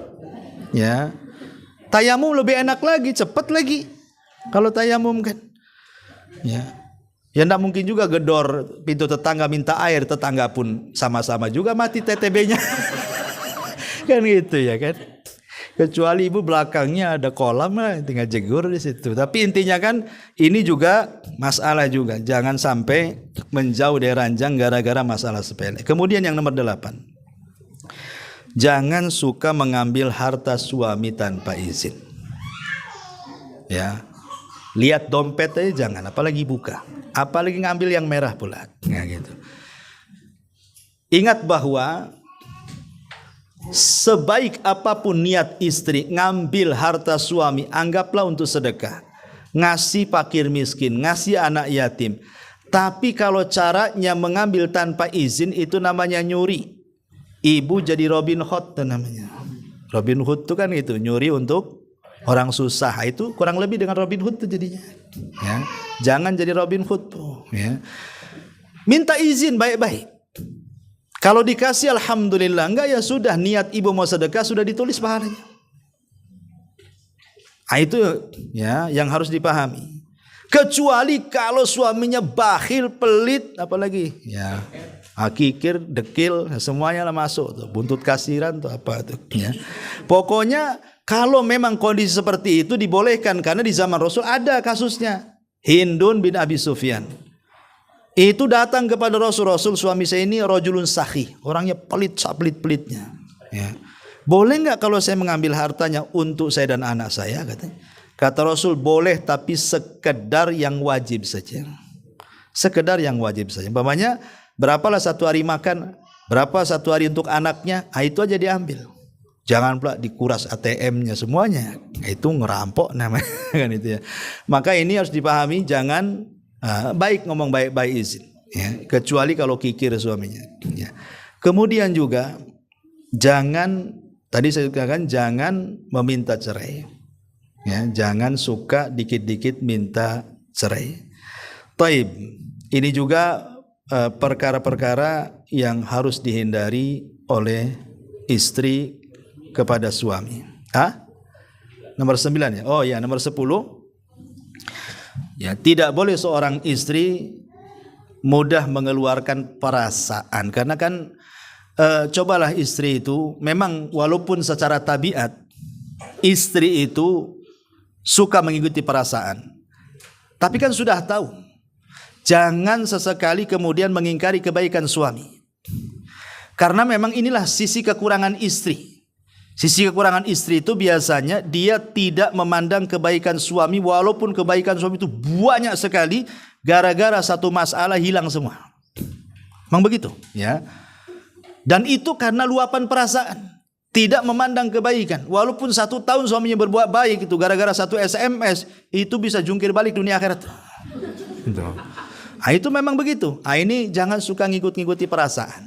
Ya, tayamum lebih enak lagi, cepat lagi. Kalau tayamum kan, ya ndak mungkin juga gedor pintu tetangga minta air, tetangga pun sama-sama juga mati TTB-nya. Kan gitu ya kan. Kecuali ibu belakangnya ada kolam lah, tinggal jegur di situ. Tapi intinya kan ini juga masalah juga. Jangan sampai menjauh dari ranjang gara-gara masalah sepele. Kemudian yang nomor 8. Jangan suka mengambil harta suami tanpa izin. Ya. Lihat dompet aja jangan, apalagi buka. Apalagi ngambil yang merah pula. Ya, gitu. Ingat bahwa sebaik apapun niat istri ngambil harta suami, anggaplah untuk sedekah, ngasih fakir miskin, ngasih anak yatim. Tapi kalau caranya mengambil tanpa izin, itu namanya nyuri. Ibu jadi Robin Hood itu namanya. Robin Hood itu kan itu, nyuri untuk orang susah. Itu kurang lebih dengan Robin Hood itu jadinya. Ya. Jangan jadi Robin Hood tuh. Ya. Minta izin baik-baik. Kalau dikasih alhamdulillah, enggak ya sudah, niat ibu mau sedekah sudah ditulis pahalanya. Itu ya yang harus dipahami. Kecuali kalau suaminya bakhil, pelit, apalagi ya kikir, dekil, semuanya lah masuk tuh, buntut kasiran tuh apa tuh ya. Pokoknya kalau memang kondisi seperti itu dibolehkan, karena di zaman Rasul ada kasusnya. Hindun bin Abi Sufyan itu datang kepada Rasul, suami saya ini rajulun sakhi, orangnya pelit, pelit-pelitnya ya. Boleh enggak kalau saya mengambil hartanya untuk saya dan anak saya, katanya. Kata Rasul, boleh, tapi sekedar yang wajib saja. Sekedar yang wajib saja. Umpamanya berapalah satu hari makan, berapa satu hari untuk anaknya, itu aja diambil. Jangan pula dikuras ATM-nya semuanya. Itu ngerampok namanya kan itu ya. Maka ini harus dipahami, jangan baik ngomong baik-baik izin ya, kecuali kalau kikir suaminya ya. Kemudian juga jangan, tadi saya katakan jangan meminta cerai. Ya, jangan suka dikit-dikit minta cerai. Taib. Ini juga perkara-perkara yang harus dihindari oleh istri kepada suami. Nomor 9 ya. Oh ya, nomor 10. Ya, tidak boleh seorang istri mudah mengeluarkan perasaan, karena kan cobalah istri itu memang walaupun secara tabiat istri itu suka mengikuti perasaan, tapi kan sudah tahu, jangan sesekali kemudian mengingkari kebaikan suami, karena memang inilah sisi kekurangan istri. Sisi kekurangan istri itu biasanya dia tidak memandang kebaikan suami, walaupun kebaikan suami itu banyak sekali, gara-gara satu masalah hilang semua. Memang begitu ya. Dan itu karena luapan perasaan, tidak memandang kebaikan. Walaupun 1 tahun suaminya berbuat baik, itu gara-gara satu SMS itu bisa jungkir balik dunia akhirat. Itu memang begitu. Ini jangan suka ngikut-ngikuti perasaan.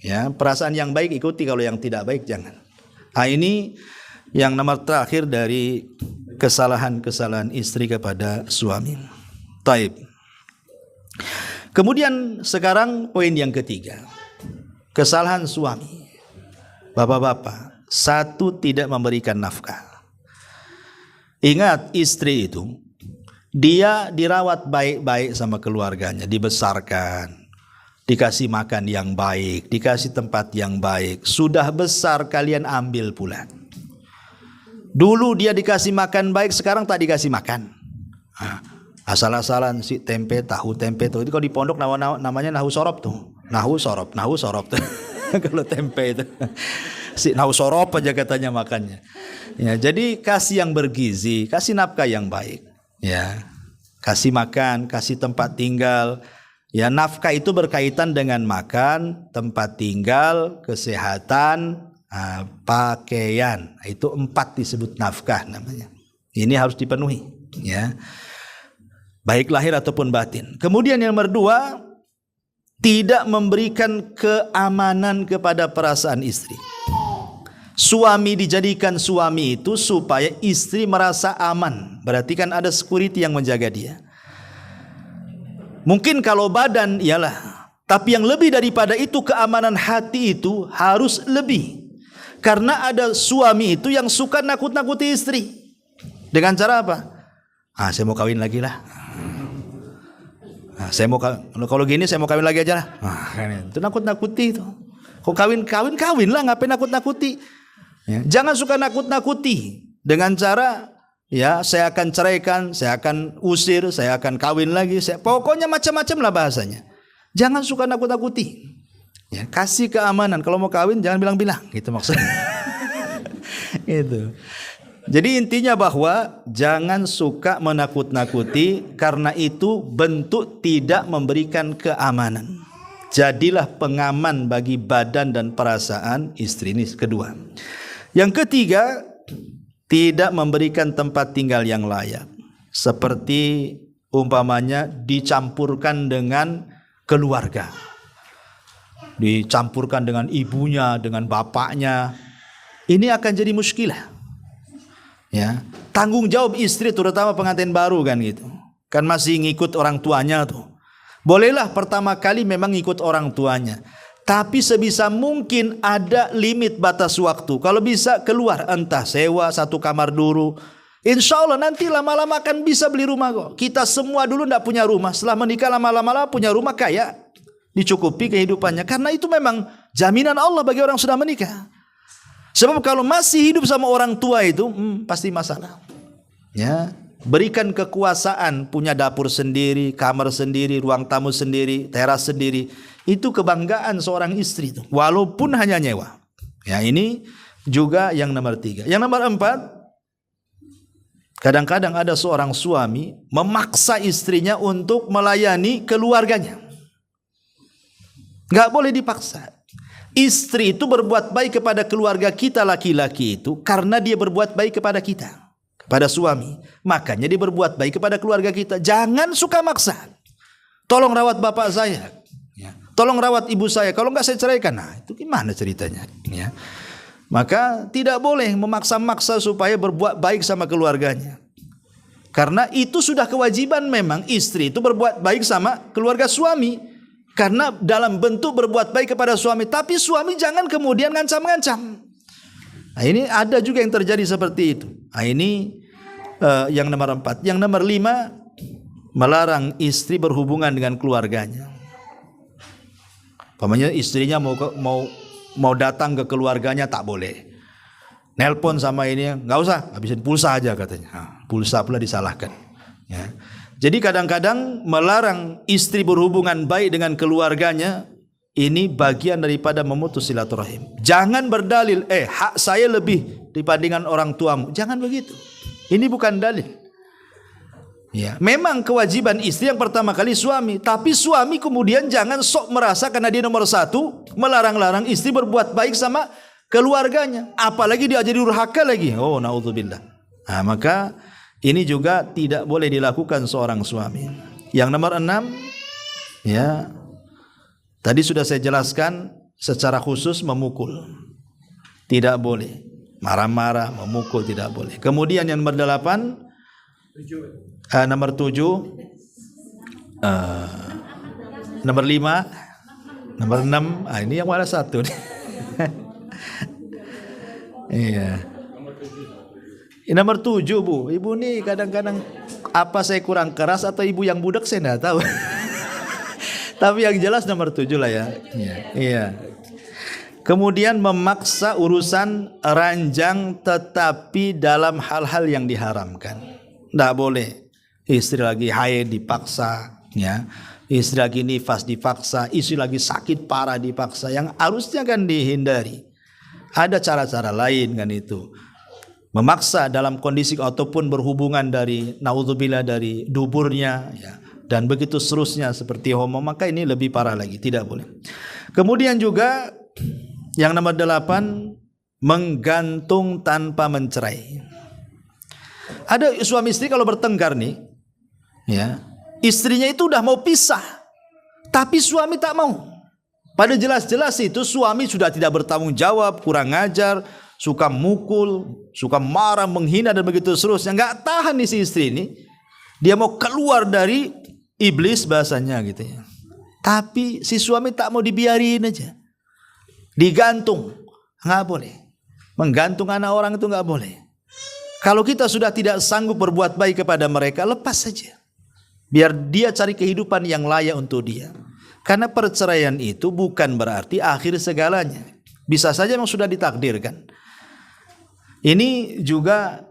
Ya, perasaan yang baik ikuti, kalau yang tidak baik jangan. Ini yang nomor terakhir dari kesalahan-kesalahan istri kepada suami. Taib. Kemudian sekarang poin yang ketiga, kesalahan suami. Bapak-bapak, 1, tidak memberikan nafkah. Ingat, istri itu dia dirawat baik-baik sama keluarganya, dibesarkan, dikasih makan yang baik, dikasih tempat yang baik. Sudah besar kalian ambil pula. Dulu dia dikasih makan baik, sekarang tak dikasih makan. Asal-asalan si tempe, tahu tempe tuh. Itu kalau di pondok namanya nahu sorop tuh. Nahu sorop tuh. Kalau tempe itu si nahu sorop aja katanya makannya. Ya, jadi kasih yang bergizi, kasih nafkah yang baik. Ya, kasih makan, kasih tempat tinggal. Ya, nafkah itu berkaitan dengan makan, tempat tinggal, kesehatan, pakaian. Itu 4 disebut nafkah namanya. Ini harus dipenuhi, ya. Baik lahir ataupun batin. Kemudian yang nomor 2, tidak memberikan keamanan kepada perasaan istri. Suami dijadikan suami itu supaya istri merasa aman. Berarti kan ada security yang menjaga dia. Mungkin kalau badan iyalah, tapi yang lebih daripada itu, keamanan hati itu harus lebih. Karena ada suami itu yang suka nakut-nakuti istri. Dengan cara apa? Saya mau kawin lagi lah. Saya mau kalau gini saya mau kawin lagi aja lah. Itu nakut-nakuti itu. Kok kawin lah, ngapain nakut-nakuti? Ya, jangan suka nakut-nakuti dengan cara ya saya akan ceraikan, saya akan usir, saya akan kawin lagi, pokoknya macam-macam lah bahasanya. Jangan suka nakut-nakuti. Ya, kasih keamanan. Kalau mau kawin jangan bilang-bilang, gitu maksudnya. Itu. Jadi intinya bahwa jangan suka menakut-nakuti, karena itu bentuk tidak memberikan keamanan. Jadilah pengaman bagi badan dan perasaan istri. Ini kedua. Yang ketiga, tidak memberikan tempat tinggal yang layak. Seperti umpamanya dicampurkan dengan keluarga, dicampurkan dengan ibunya, dengan bapaknya. Ini akan jadi muskilah. Ya, tanggung jawab istri terutama pengantin baru kan gitu. Kan masih ngikut orang tuanya tuh. Bolehlah pertama kali memang ngikut orang tuanya, tapi sebisa mungkin ada limit batas waktu. Kalau bisa keluar, entah sewa satu kamar dulu. Insya Allah nanti lama-lama akan bisa beli rumah kok. Kita semua dulu tidak punya rumah, setelah menikah lama-lama punya rumah, kaya, dicukupi kehidupannya. Karena itu memang jaminan Allah bagi orang sudah menikah. Sebab kalau masih hidup sama orang tua itu pasti masalah. Ya, berikan kekuasaan, punya dapur sendiri, kamar sendiri, ruang tamu sendiri, teras sendiri. Itu kebanggaan seorang istri itu, walaupun hanya nyewa. Ya, ini juga yang nomor 3. Yang nomor 4, kadang-kadang ada seorang suami memaksa istrinya untuk melayani keluarganya. Gak boleh dipaksa. Istri itu berbuat baik kepada keluarga kita laki-laki itu karena dia berbuat baik kepada kita, kepada suami. Makanya dia berbuat baik kepada keluarga kita. Jangan suka maksa. Tolong rawat bapak saya, ya. Tolong rawat ibu saya. Kalau enggak saya ceraikan. Nah, itu gimana ceritanya? Ya. Maka tidak boleh memaksa-maksa supaya berbuat baik sama keluarganya. Karena itu sudah kewajiban memang istri itu berbuat baik sama keluarga suami. Karena dalam bentuk berbuat baik kepada suami. Tapi suami jangan kemudian ngancam-ngancam. Nah, ini ada juga yang terjadi seperti itu. Nah, ini yang nomor 4. Yang nomor 5, melarang istri berhubungan dengan keluarganya. Pamannya istrinya mau datang ke keluarganya tak boleh. Nelpon sama ini, nggak usah, habisin pulsa aja katanya. Nah, pulsa pula disalahkan. Ya. Jadi kadang-kadang melarang istri berhubungan baik dengan keluarganya, ini bagian daripada memutus silaturahim. Jangan berdalil, hak saya lebih dibandingkan orang tuamu. Jangan begitu. Ini bukan dalil. Ya, memang kewajiban istri yang pertama kali suami, tapi suami kemudian jangan sok merasa karena dia nomor 1 melarang-larang istri berbuat baik sama keluarganya, apalagi dia jadi durhaka lagi. Oh, naudzubillah. Nah, maka ini juga tidak boleh dilakukan seorang suami. Yang nomor 6, ya, tadi sudah saya jelaskan secara khusus memukul. Tidak boleh. Marah-marah, memukul tidak boleh. Kemudian yang nomor 8, nomor 7, nomor 5, nomor 6. Ini yang mana satu nih? Iya. Nomor 7, Bu. Ibu nih kadang-kadang apa saya kurang keras atau ibu yang budak saya enggak tahu. Tapi yang jelas nomor 7 lah ya. Iya. Kemudian memaksa urusan ranjang tetapi dalam hal-hal yang diharamkan. Enggak boleh. Istri lagi haid dipaksa, ya. Istri lagi nifas dipaksa, istri lagi sakit parah dipaksa. Yang harusnya kan dihindari. Ada cara-cara lain kan itu. Memaksa dalam kondisi ataupun berhubungan dari naudzubillah dari duburnya, ya, dan begitu seterusnya seperti homo, maka ini lebih parah lagi, tidak boleh. Kemudian juga yang nomor 8, menggantung tanpa mencerai. Ada suami istri kalau bertengkar nih, ya, istrinya itu udah mau pisah, tapi suami tak mau. Pada jelas-jelas itu suami sudah tidak bertanggung jawab, kurang ajar, suka mukul, suka marah, menghina dan begitu seterusnya. Nggak tahan nih si istri ini. Dia mau keluar dari iblis bahasanya gitu ya. Tapi si suami tak mau dibiarin aja. Digantung. Nggak boleh. Menggantung anak orang itu nggak boleh. Kalau kita sudah tidak sanggup berbuat baik kepada mereka, lepas saja. Biar dia cari kehidupan yang layak untuk dia. Karena perceraian itu bukan berarti akhir segalanya. Bisa saja memang sudah ditakdirkan. Ini juga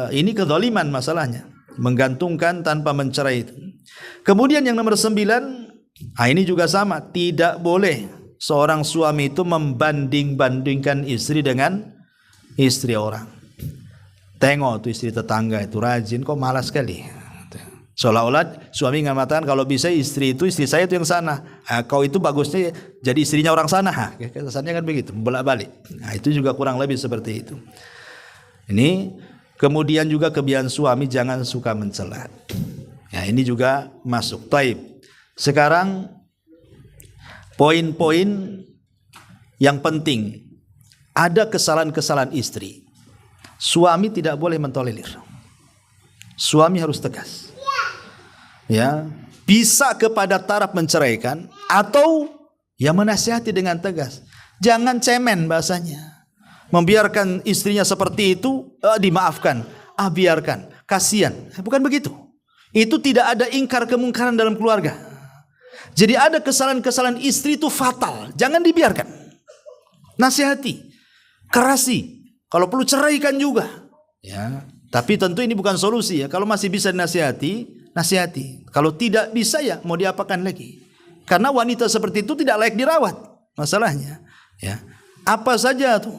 ini kezaliman masalahnya, menggantungkan tanpa mencerai itu. Kemudian yang nomor 9, ini juga sama, tidak boleh seorang suami itu membanding-bandingkan istri dengan istri orang. Tengok tuh istri tetangga itu rajin, kok malas sekali. Seolah-olah suami mengatakan kalau bisa istri saya itu yang sana. Kau itu bagusnya jadi istrinya orang sana. Kesannya kan begitu, bolak-balik. Nah, itu juga kurang lebih seperti itu. Ini kemudian juga kebiasaan suami jangan suka mencela. Ya, ini juga masuk. Taib. Sekarang poin-poin yang penting. Ada kesalahan-kesalahan istri. Suami tidak boleh mentolerir. Suami harus tegas. Ya, bisa kepada taraf menceraikan atau ya menasihati dengan tegas. Jangan cemen bahasanya. Membiarkan istrinya seperti itu, dimaafkan, biarkan, kasihan. Bukan begitu. Itu tidak ada ingkar kemungkaran dalam keluarga. Jadi ada kesalahan-kesalahan istri itu fatal, jangan dibiarkan. Nasihati, kerasi, kalau perlu ceraikan juga. Ya, tapi tentu ini bukan solusi ya. Kalau masih bisa nasihati. Kalau tidak bisa ya mau diapakan lagi? Karena wanita seperti itu tidak layak dirawat. Masalahnya, ya. Apa saja tuh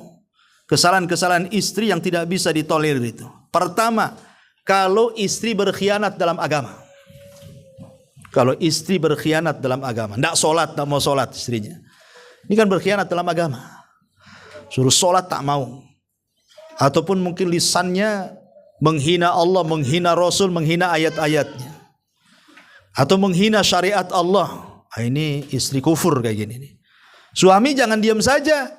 kesalahan-kesalahan istri yang tidak bisa ditolerir itu? Pertama, kalau istri berkhianat dalam agama. Kalau istri berkhianat dalam agama, tidak sholat, tidak mau sholat istrinya. Ini kan berkhianat dalam agama. Suruh sholat tak mau. Ataupun mungkin lisannya menghina Allah, menghina Rasul, menghina ayat-ayatnya. Atau menghina syariat Allah. Ini istri kufur kayak gini nih. Suami jangan diam saja.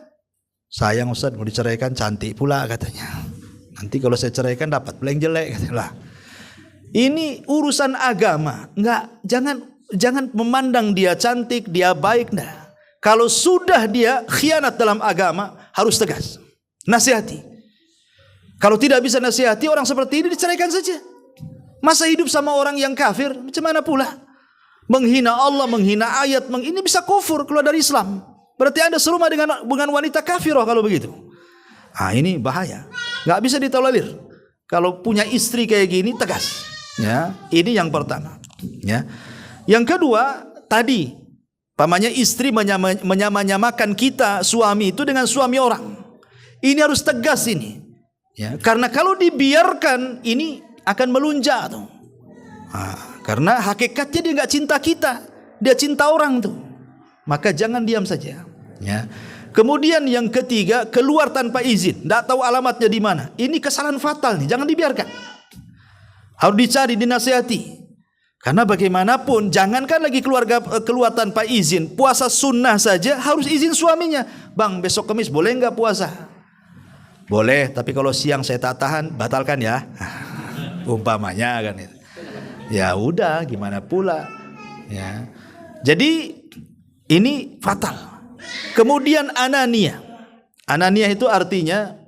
Sayang Ustaz, mau diceraikan, cantik pula katanya. Nanti kalau saya ceraikan dapat pula yang jelek katanya. Ini urusan agama. Jangan memandang dia cantik, dia baik. Nah, kalau sudah dia khianat dalam agama, harus tegas. Nasihati. Kalau tidak bisa nasihati orang seperti ini diceraikan saja. Masa hidup sama orang yang kafir macam mana pula? Menghina Allah, menghina ayat, ini bisa kufur, keluar dari Islam. Berarti Anda serumah dengan wanita kafirah kalau begitu. Ini bahaya. Enggak bisa ditolerir. Kalau punya istri kayak gini tegas. Ya, ini yang pertama. Ya. Yang kedua, tadi pamannya istri menyamakan kita suami itu dengan suami orang. Ini harus tegas ini. Ya, karena kalau dibiarkan ini akan melunjak tuh. Karena hakikatnya dia nggak cinta kita, dia cinta orang tuh. Maka jangan diam saja. Ya. Kemudian yang ketiga, keluar tanpa izin, tidak tahu alamatnya di mana. Ini kesalahan fatal nih, jangan dibiarkan. Harus dicari, dinasihati. Karena bagaimanapun, jangankan lagi keluar tanpa izin, puasa sunnah saja harus izin suaminya. Bang, besok Kamis boleh nggak puasa? Boleh, tapi kalau siang saya tak tahan, batalkan ya. Umpamanya kan itu. Ya udah, gimana pula. Ya. Jadi ini fatal. Kemudian anania. Anania itu artinya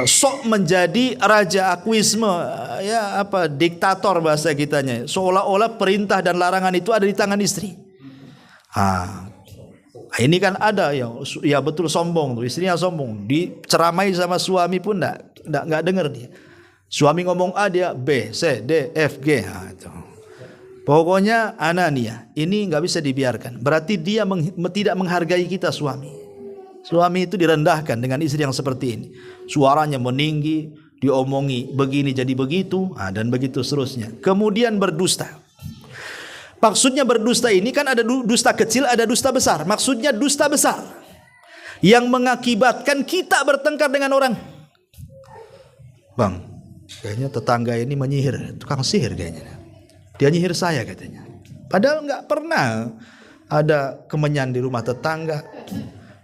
sok menjadi raja, akuisme, ya apa, diktator bahasa kitanya. Seolah-olah perintah dan larangan itu ada di tangan istri. Ini kan ada ya betul sombong tuh, istrinya sombong, diceramai sama suami pun enggak dengar dia. Suami ngomong A, dia B, C, D, F, G. Itu. Pokoknya anania, ini enggak bisa dibiarkan. Berarti dia tidak menghargai kita suami. Suami itu direndahkan dengan istri yang seperti ini. Suaranya meninggi, diomongi begini jadi begitu, dan begitu seterusnya. Kemudian berdusta. Maksudnya berdusta ini kan ada dusta kecil, ada dusta besar. Maksudnya dusta besar yang mengakibatkan kita bertengkar dengan orang. Bang, kayaknya tetangga ini menyihir, tukang sihir kayaknya. Dia nyihir saya katanya. Padahal nggak pernah ada kemenyan di rumah tetangga.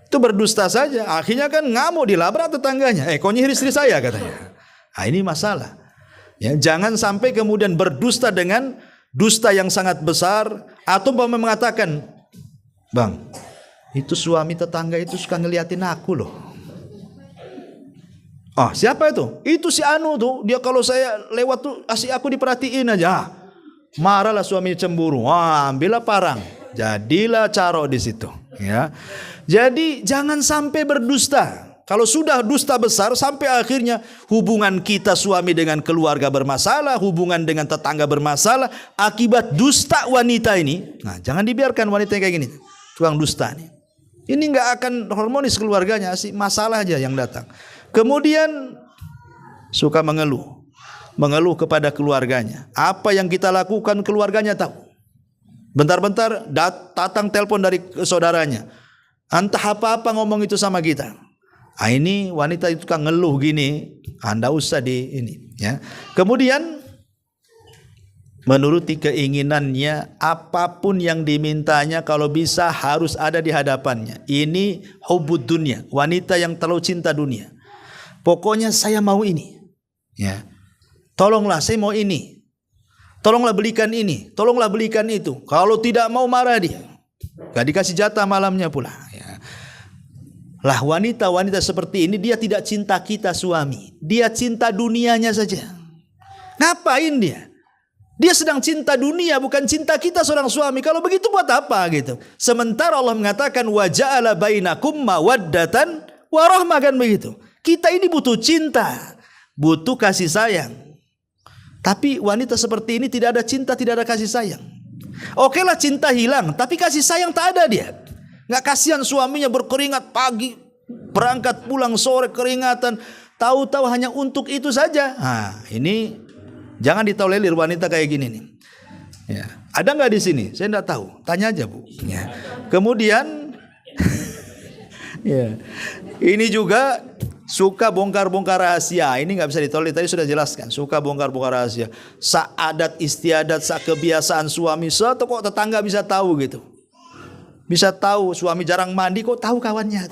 Itu berdusta saja. Akhirnya kan ngamuk, dilabrak tetangganya. Kau nyihir istri saya katanya. Ini masalah. Ya, jangan sampai kemudian berdusta dengan dusta yang sangat besar, atau mengatakan, bang, itu suami tetangga itu suka ngeliatin aku loh. Siapa itu? Itu si Anu tuh, dia kalau saya lewat tuh asik aku diperhatiin aja. Marahlah suami cemburu. Ambillah parang, jadilah caro di situ. Ya, jadi jangan sampai berdusta. Kalau sudah dusta besar sampai akhirnya hubungan kita suami dengan keluarga bermasalah, hubungan dengan tetangga bermasalah akibat dusta wanita ini. Jangan dibiarkan wanita kayak gini, tukang dusta nih. Ini nggak akan harmonis keluarganya, sih masalah aja yang datang. Kemudian suka mengeluh kepada keluarganya. Apa yang kita lakukan keluarganya tahu. Bentar-bentar datang telepon dari saudaranya. Entah apa-apa ngomong itu sama kita. Ini wanita itu kan ngeluh gini, Anda usah di ini. Ya. Kemudian menuruti keinginannya, apapun yang dimintanya kalau bisa harus ada di hadapannya. Ini hubud dunia, wanita yang terlalu cinta dunia. Pokoknya saya mau ini. Ya. Tolonglah saya mau ini. Tolonglah belikan ini, tolonglah belikan itu. Kalau tidak mau marah dia. Gak dikasih jatah malamnya pula. Ya. Lah wanita-wanita seperti ini dia tidak cinta kita suami. Dia cinta dunianya saja. Ngapain dia? Dia sedang cinta dunia, bukan cinta kita seorang suami. Kalau begitu buat apa gitu? Sementara Allah mengatakan wa ja'ala bainakum mawaddatan wa rahmah, kan begitu. Kita ini butuh cinta, butuh kasih sayang. Tapi wanita seperti ini tidak ada cinta, tidak ada kasih sayang. Oke lah cinta hilang, tapi kasih sayang tak ada dia. Nggak kasihan suaminya berkeringat pagi, berangkat pulang sore keringatan, tahu-tahu hanya untuk itu saja. Nah, ini jangan ditolerir wanita kayak gini nih. Ya. Ada nggak di sini? Saya nggak tahu. Tanya aja Bu. Ya. Kemudian, ya. Ini juga suka bongkar-bongkar rahasia. Ini nggak bisa ditolerir. Tadi sudah jelaskan. Suka bongkar-bongkar rahasia. Adat istiadat, kebiasaan suami. Suatu kok tetangga bisa tahu gitu. Bisa tahu suami jarang mandi kok tahu kawannya.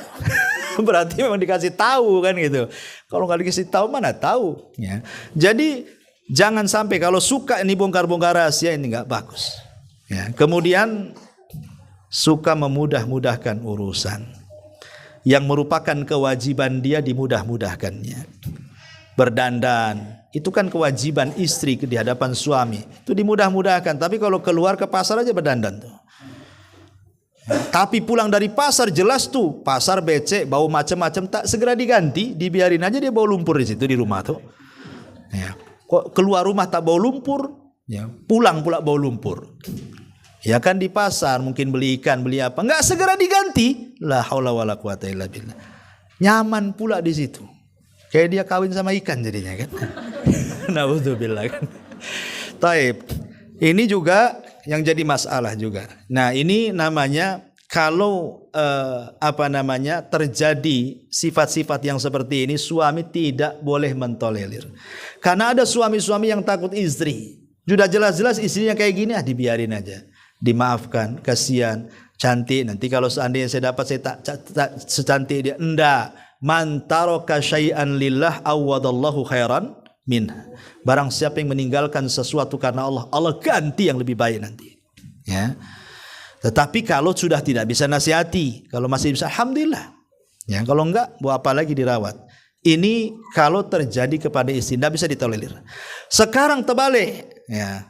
Berarti memang dikasih tahu kan gitu. Kalau nggak dikasih tahu mana tahu. Ya. Jadi jangan sampai kalau suka ini bongkar-bongkar rahasia, ini nggak bagus. Ya. Kemudian suka memudah-mudahkan urusan yang merupakan kewajiban dia dimudah-mudahkannya. Berdandan itu kan kewajiban istri di hadapan suami, itu dimudah-mudahkan. Tapi kalau keluar ke pasar aja berdandan tuh. Tapi pulang dari pasar jelas tuh pasar becek bau macam-macam, tak segera diganti, dibiarin aja dia bau lumpur di situ di rumah tuh. Ya. Kok keluar rumah tak bau lumpur, ya, pulang pula bau lumpur. Ya kan di pasar mungkin beli ikan, beli apa, enggak segera diganti. La haula wala quwata illa billah. Nyaman pula di situ. Kayak dia kawin sama ikan jadinya kan. Naudzubillah kan. Taib. Ini juga yang jadi masalah juga. Nah, ini namanya kalau terjadi sifat-sifat yang seperti ini, suami tidak boleh mentolerir. Karena ada suami-suami yang takut istri. Sudah jelas-jelas istrinya kayak gini, dibiarin aja. Dimaafkan, kasihan, cantik. Nanti kalau seandainya saya dapat saya tak secantik dia. Enggak. Man taraka syai'an lillah awadallahu khairan min. Barang siapa yang meninggalkan sesuatu karena Allah, Allah ganti yang lebih baik nanti. Ya. Tetapi kalau sudah tidak bisa nasihati, kalau masih bisa alhamdulillah. Ya, kalau enggak, buat apa lagi dirawat. Ini kalau terjadi kepada istri tidak bisa ditolerir. Sekarang terbalik, ya.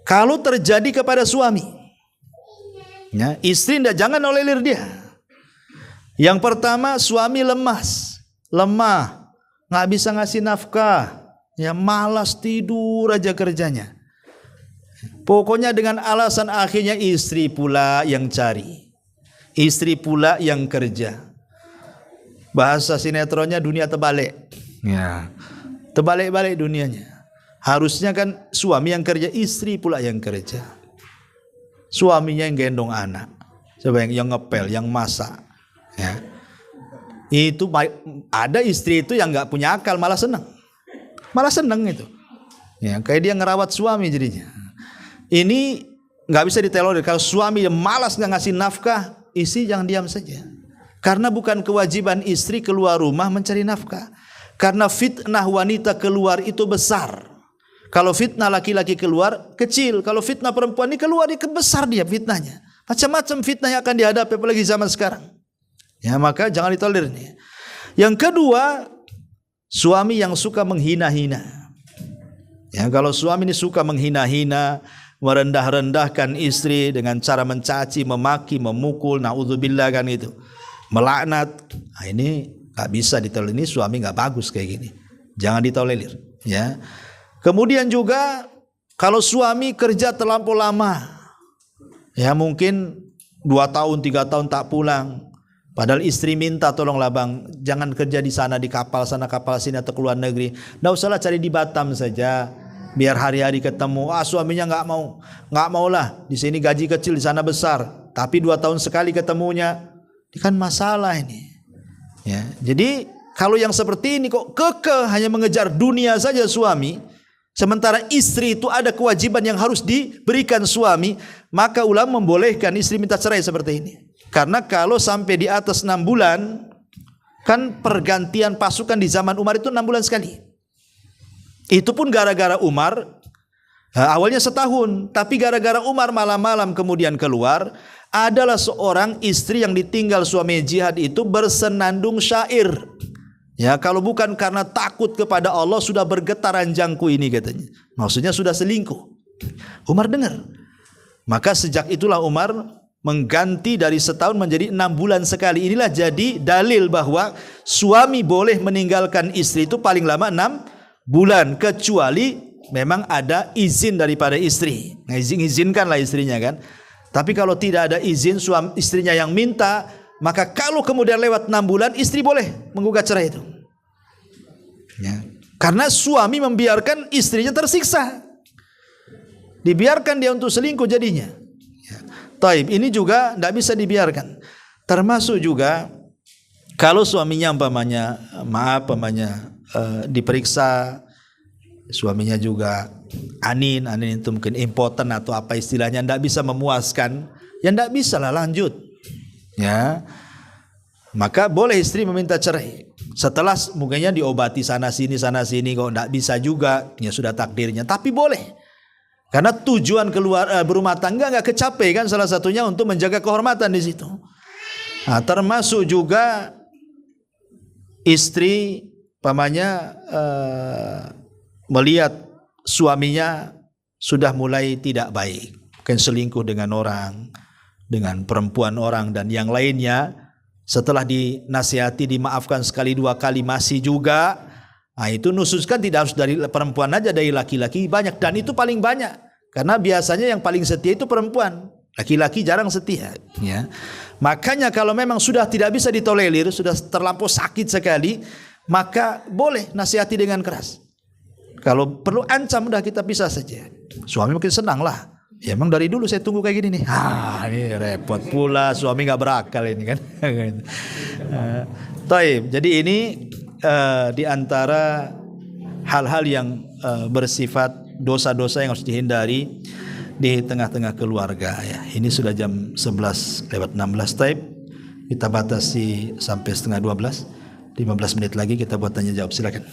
Kalau terjadi kepada suami, ya, istri jangan tolerir dia. Yang pertama, suami lemah, nggak bisa ngasih nafkah, ya, malas tidur aja kerjanya. Pokoknya dengan alasan akhirnya istri pula yang cari, istri pula yang kerja. Bahasa sinetronnya dunia terbalik, ya, terbalik-balik dunianya. Harusnya kan suami yang kerja, istri pula yang kerja. Suaminya yang gendong anak, yang ngepel, yang masak. Ya. Itu ada istri itu yang nggak punya akal, malah senang itu. Ya, kayak dia ngerawat suami jadinya. Ini nggak bisa ditolerir. Kalau suami yang malas nggak ngasih nafkah, istri jangan diam saja. Karena bukan kewajiban istri keluar rumah mencari nafkah. Karena fitnah wanita keluar itu besar. Kalau fitnah laki-laki keluar kecil, kalau fitnah perempuan ini keluar dia besar dia fitnahnya. Macam-macam fitnah yang akan dihadapi apalagi zaman sekarang. Ya, maka jangan ditolerir nih. Yang kedua, suami yang suka menghina-hina. Ya, kalau suami ini suka menghina-hina, merendah-rendahkan istri dengan cara mencaci, memaki, memukul, naudzubillah kan itu. Melaknat. Nah, ini enggak bisa ditolerir. Ini suami enggak bagus kayak gini. Jangan ditolerir, ya. Kemudian juga kalau suami kerja terlampau lama, ya mungkin 2 tahun 3 tahun tak pulang, Padahal istri minta, tolonglah bang, jangan kerja di sana, di kapal sana kapal sini atau keluar negeri. Nggak usahlah cari di Batam saja, biar hari-hari ketemu. Suaminya nggak mau lah. Di sini gaji kecil, di sana besar. Tapi 2 tahun sekali ketemunya, ini kan masalah ini. Ya, jadi kalau yang seperti ini kok kekeh hanya mengejar dunia saja suami, sementara istri itu ada kewajiban yang harus diberikan suami, maka ulama membolehkan istri minta cerai seperti ini. Karena kalau sampai di atas 6 bulan, kan pergantian pasukan di zaman Umar itu 6 bulan sekali. Itu pun gara-gara Umar, awalnya setahun, tapi gara-gara Umar malam-malam kemudian keluar, adalah seorang istri yang ditinggal suami jihad itu bersenandung syair. Ya, kalau bukan karena takut kepada Allah sudah bergetar ranjangku ini katanya. Maksudnya sudah selingkuh. Umar dengar. Maka sejak itulah Umar mengganti dari setahun menjadi 6 bulan sekali. Inilah jadi dalil bahwa suami boleh meninggalkan istri itu paling lama 6 bulan, kecuali memang ada izin daripada istri. Izinkanlah istrinya kan. Tapi kalau tidak ada izin suami istrinya yang minta, maka kalau kemudian lewat 6 bulan, istri boleh menggugat cerai itu. Ya. Karena suami membiarkan istrinya tersiksa, dibiarkan dia untuk selingkuh jadinya. Taib, ini juga tidak bisa dibiarkan. Termasuk juga kalau suaminya umpamanya diperiksa, suaminya juga anin itu mungkin impoten atau apa istilahnya, tidak bisa memuaskan, ya tidak bisa lah lanjut. Ya, maka boleh istri meminta cerai. Setelah mungkinnya diobati sana sini kok tidak bisa juga, ya sudah takdirnya. Tapi boleh. Karena tujuan berumah tangga nggak kecapai kan, salah satunya untuk menjaga kehormatan di situ. Nah, termasuk juga istri melihat suaminya sudah mulai tidak baik, mungkin selingkuh dengan orang, dengan perempuan orang dan yang lainnya. Setelah dinasihati, dimaafkan sekali 2 kali masih juga. Nah, itu nususkan tidak harus dari perempuan aja, dari laki-laki banyak, dan itu paling banyak karena biasanya yang paling setia itu perempuan, laki-laki jarang setia. Ya, makanya kalau memang sudah tidak bisa ditolerir, sudah terlampau sakit sekali, maka boleh nasihati dengan keras. Kalau perlu ancam, udah kita pisah saja. Suami mungkin senang lah. Ya emang dari dulu saya tunggu kayak gini nih. Ini repot pula, suami nggak berakal ini kan. Taib. Jadi ini di antara hal-hal yang bersifat dosa-dosa yang harus dihindari di tengah-tengah keluarga ya. Ini sudah jam 11:16. Taib. Kita batasi sampai 11:30. 15 menit lagi kita buat tanya jawab, silakan.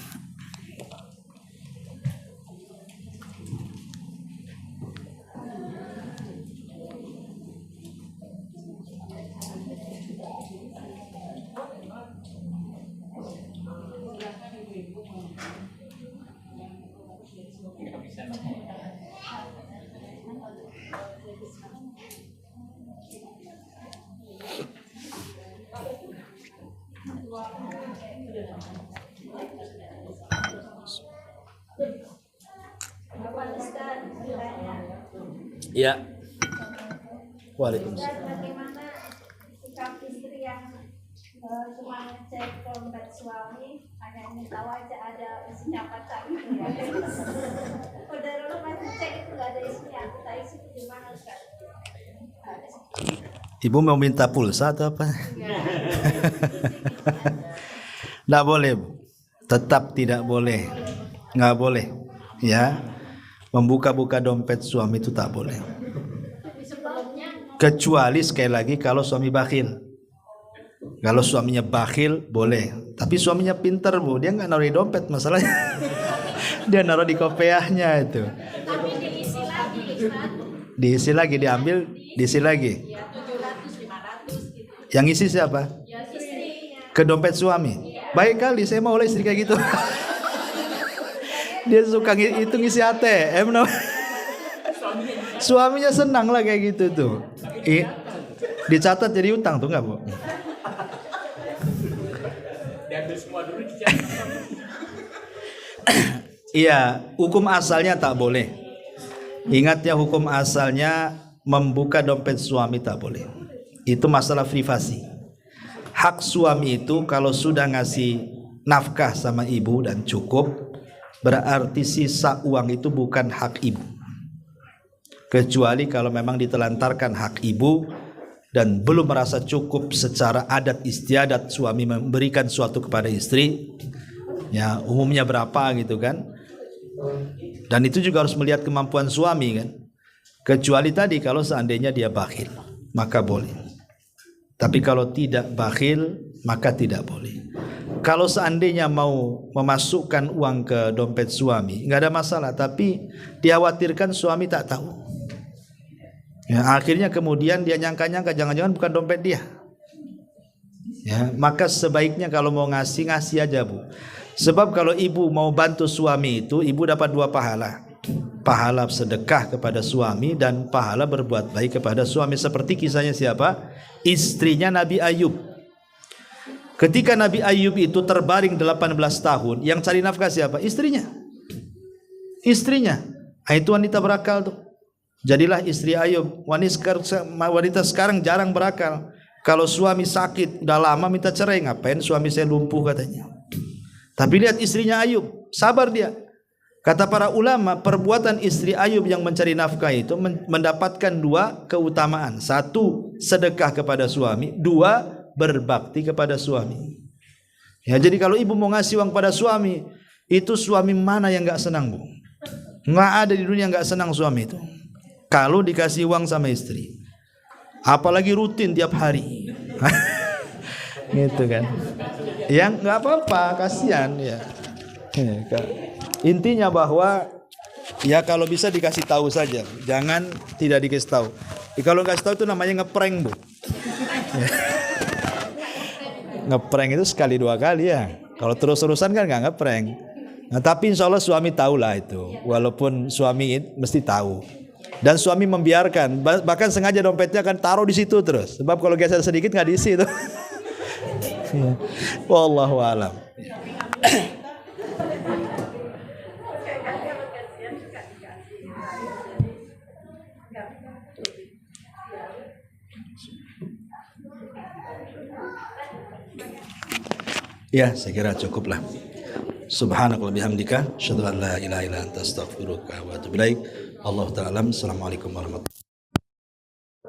Ya. Waalaikumsalam. Bagaimana sikap istri yang cuma ngecek dompet suami, hanya ingin tahu aja ada isinya apa gitu ya. Udah dulu masih cek itu nggak ada isinya, kita isi gimana kan? Ibu mau minta pulsa atau apa? Tidak boleh, tetap tidak boleh, nggak boleh, ya. Membuka-buka dompet suami itu tak boleh. Kecuali sekali lagi kalau suami bakhil. Kalau suaminya bakhil boleh. Tapi suaminya pintar bu, dia nggak naruh di dompet masalahnya. Dia naruh di kopiahnya itu. Tapi diisi lagi, diisi lagi, diambil, diisi lagi. ya 700, 500 gitu. Yang isi siapa? Ya istrinya. Ke dompet suami. Baik kali, saya mau oleh istri kayak gitu. Dia suka itu ngisi ATM. Suaminya senang lah kayak gitu tuh. Dicatat jadi utang tuh nggak bu? Iya, hukum asalnya tak boleh. Ingat ya, hukum asalnya membuka dompet suami tak boleh. Itu masalah privasi. hak suami itu kalau sudah ngasih nafkah sama ibu dan cukup, berarti sisa uang itu bukan hak ibu. Kecuali kalau memang ditelantarkan hak ibu dan belum merasa cukup secara adat istiadat suami memberikan suatu kepada istri, ya umumnya berapa gitu kan. Dan itu juga harus melihat kemampuan suami kan. Kecuali tadi kalau seandainya dia bakhil, maka boleh. Tapi kalau tidak bakhil, maka tidak boleh. Kalau seandainya mau memasukkan uang ke dompet suami, nggak ada masalah. Tapi dikhawatirkan suami tak tahu. Ya, akhirnya kemudian dia nyangka-nyangka jangan-jangan bukan dompet dia. Ya, maka sebaiknya kalau mau ngasih aja Bu. Sebab kalau ibu mau bantu suami itu, ibu dapat 2 pahala. Pahala sedekah kepada suami dan pahala berbuat baik kepada suami. Seperti kisahnya siapa? Istrinya Nabi Ayub. Ketika Nabi Ayub itu terbaring 18 tahun, yang cari nafkah siapa? Istrinya. Istrinya. Itu wanita berakal tuh. Jadilah istri Ayub. Wanita sekarang jarang berakal. Kalau suami sakit udah lama minta cerai, ngapain suami saya lumpuh katanya. Tapi lihat istrinya Ayub, sabar dia. Kata para ulama, perbuatan istri Ayub yang mencari nafkah itu mendapatkan 2 keutamaan. 1, sedekah kepada suami. 2, berbakti kepada suami. Ya, jadi kalau ibu mau ngasih uang pada suami, itu suami mana yang gak senang Bu? Nggak ada di dunia yang gak senang suami itu. Kalau dikasih uang sama istri, apalagi rutin tiap hari. Gitu kan. Yang nggak apa-apa, kasihan ya. Intinya bahwa ya kalau bisa dikasih tahu saja, jangan tidak dikasih tahu. Kalau nggak tahu itu namanya ngeprank Bu. Ngeprank itu sekali 2 kali ya. Kalau terus-terusan kan nggak ngeprank. Nah, tapi insya Allah suami tahulah itu. Walaupun suami mesti tahu. Dan suami membiarkan, bahkan sengaja dompetnya akan taruh di situ terus. Sebab kalau geser sedikit nggak diisi itu. Wallahu a'lam. Ya, saya kira cukuplah. Subhanakallahumma bihamdika, asyhadu an la ilaha illa anta, astaghfiruka wa atubu ilaik. Allah ta'ala. Assalamualaikum warahmatullahi wabarakatuh.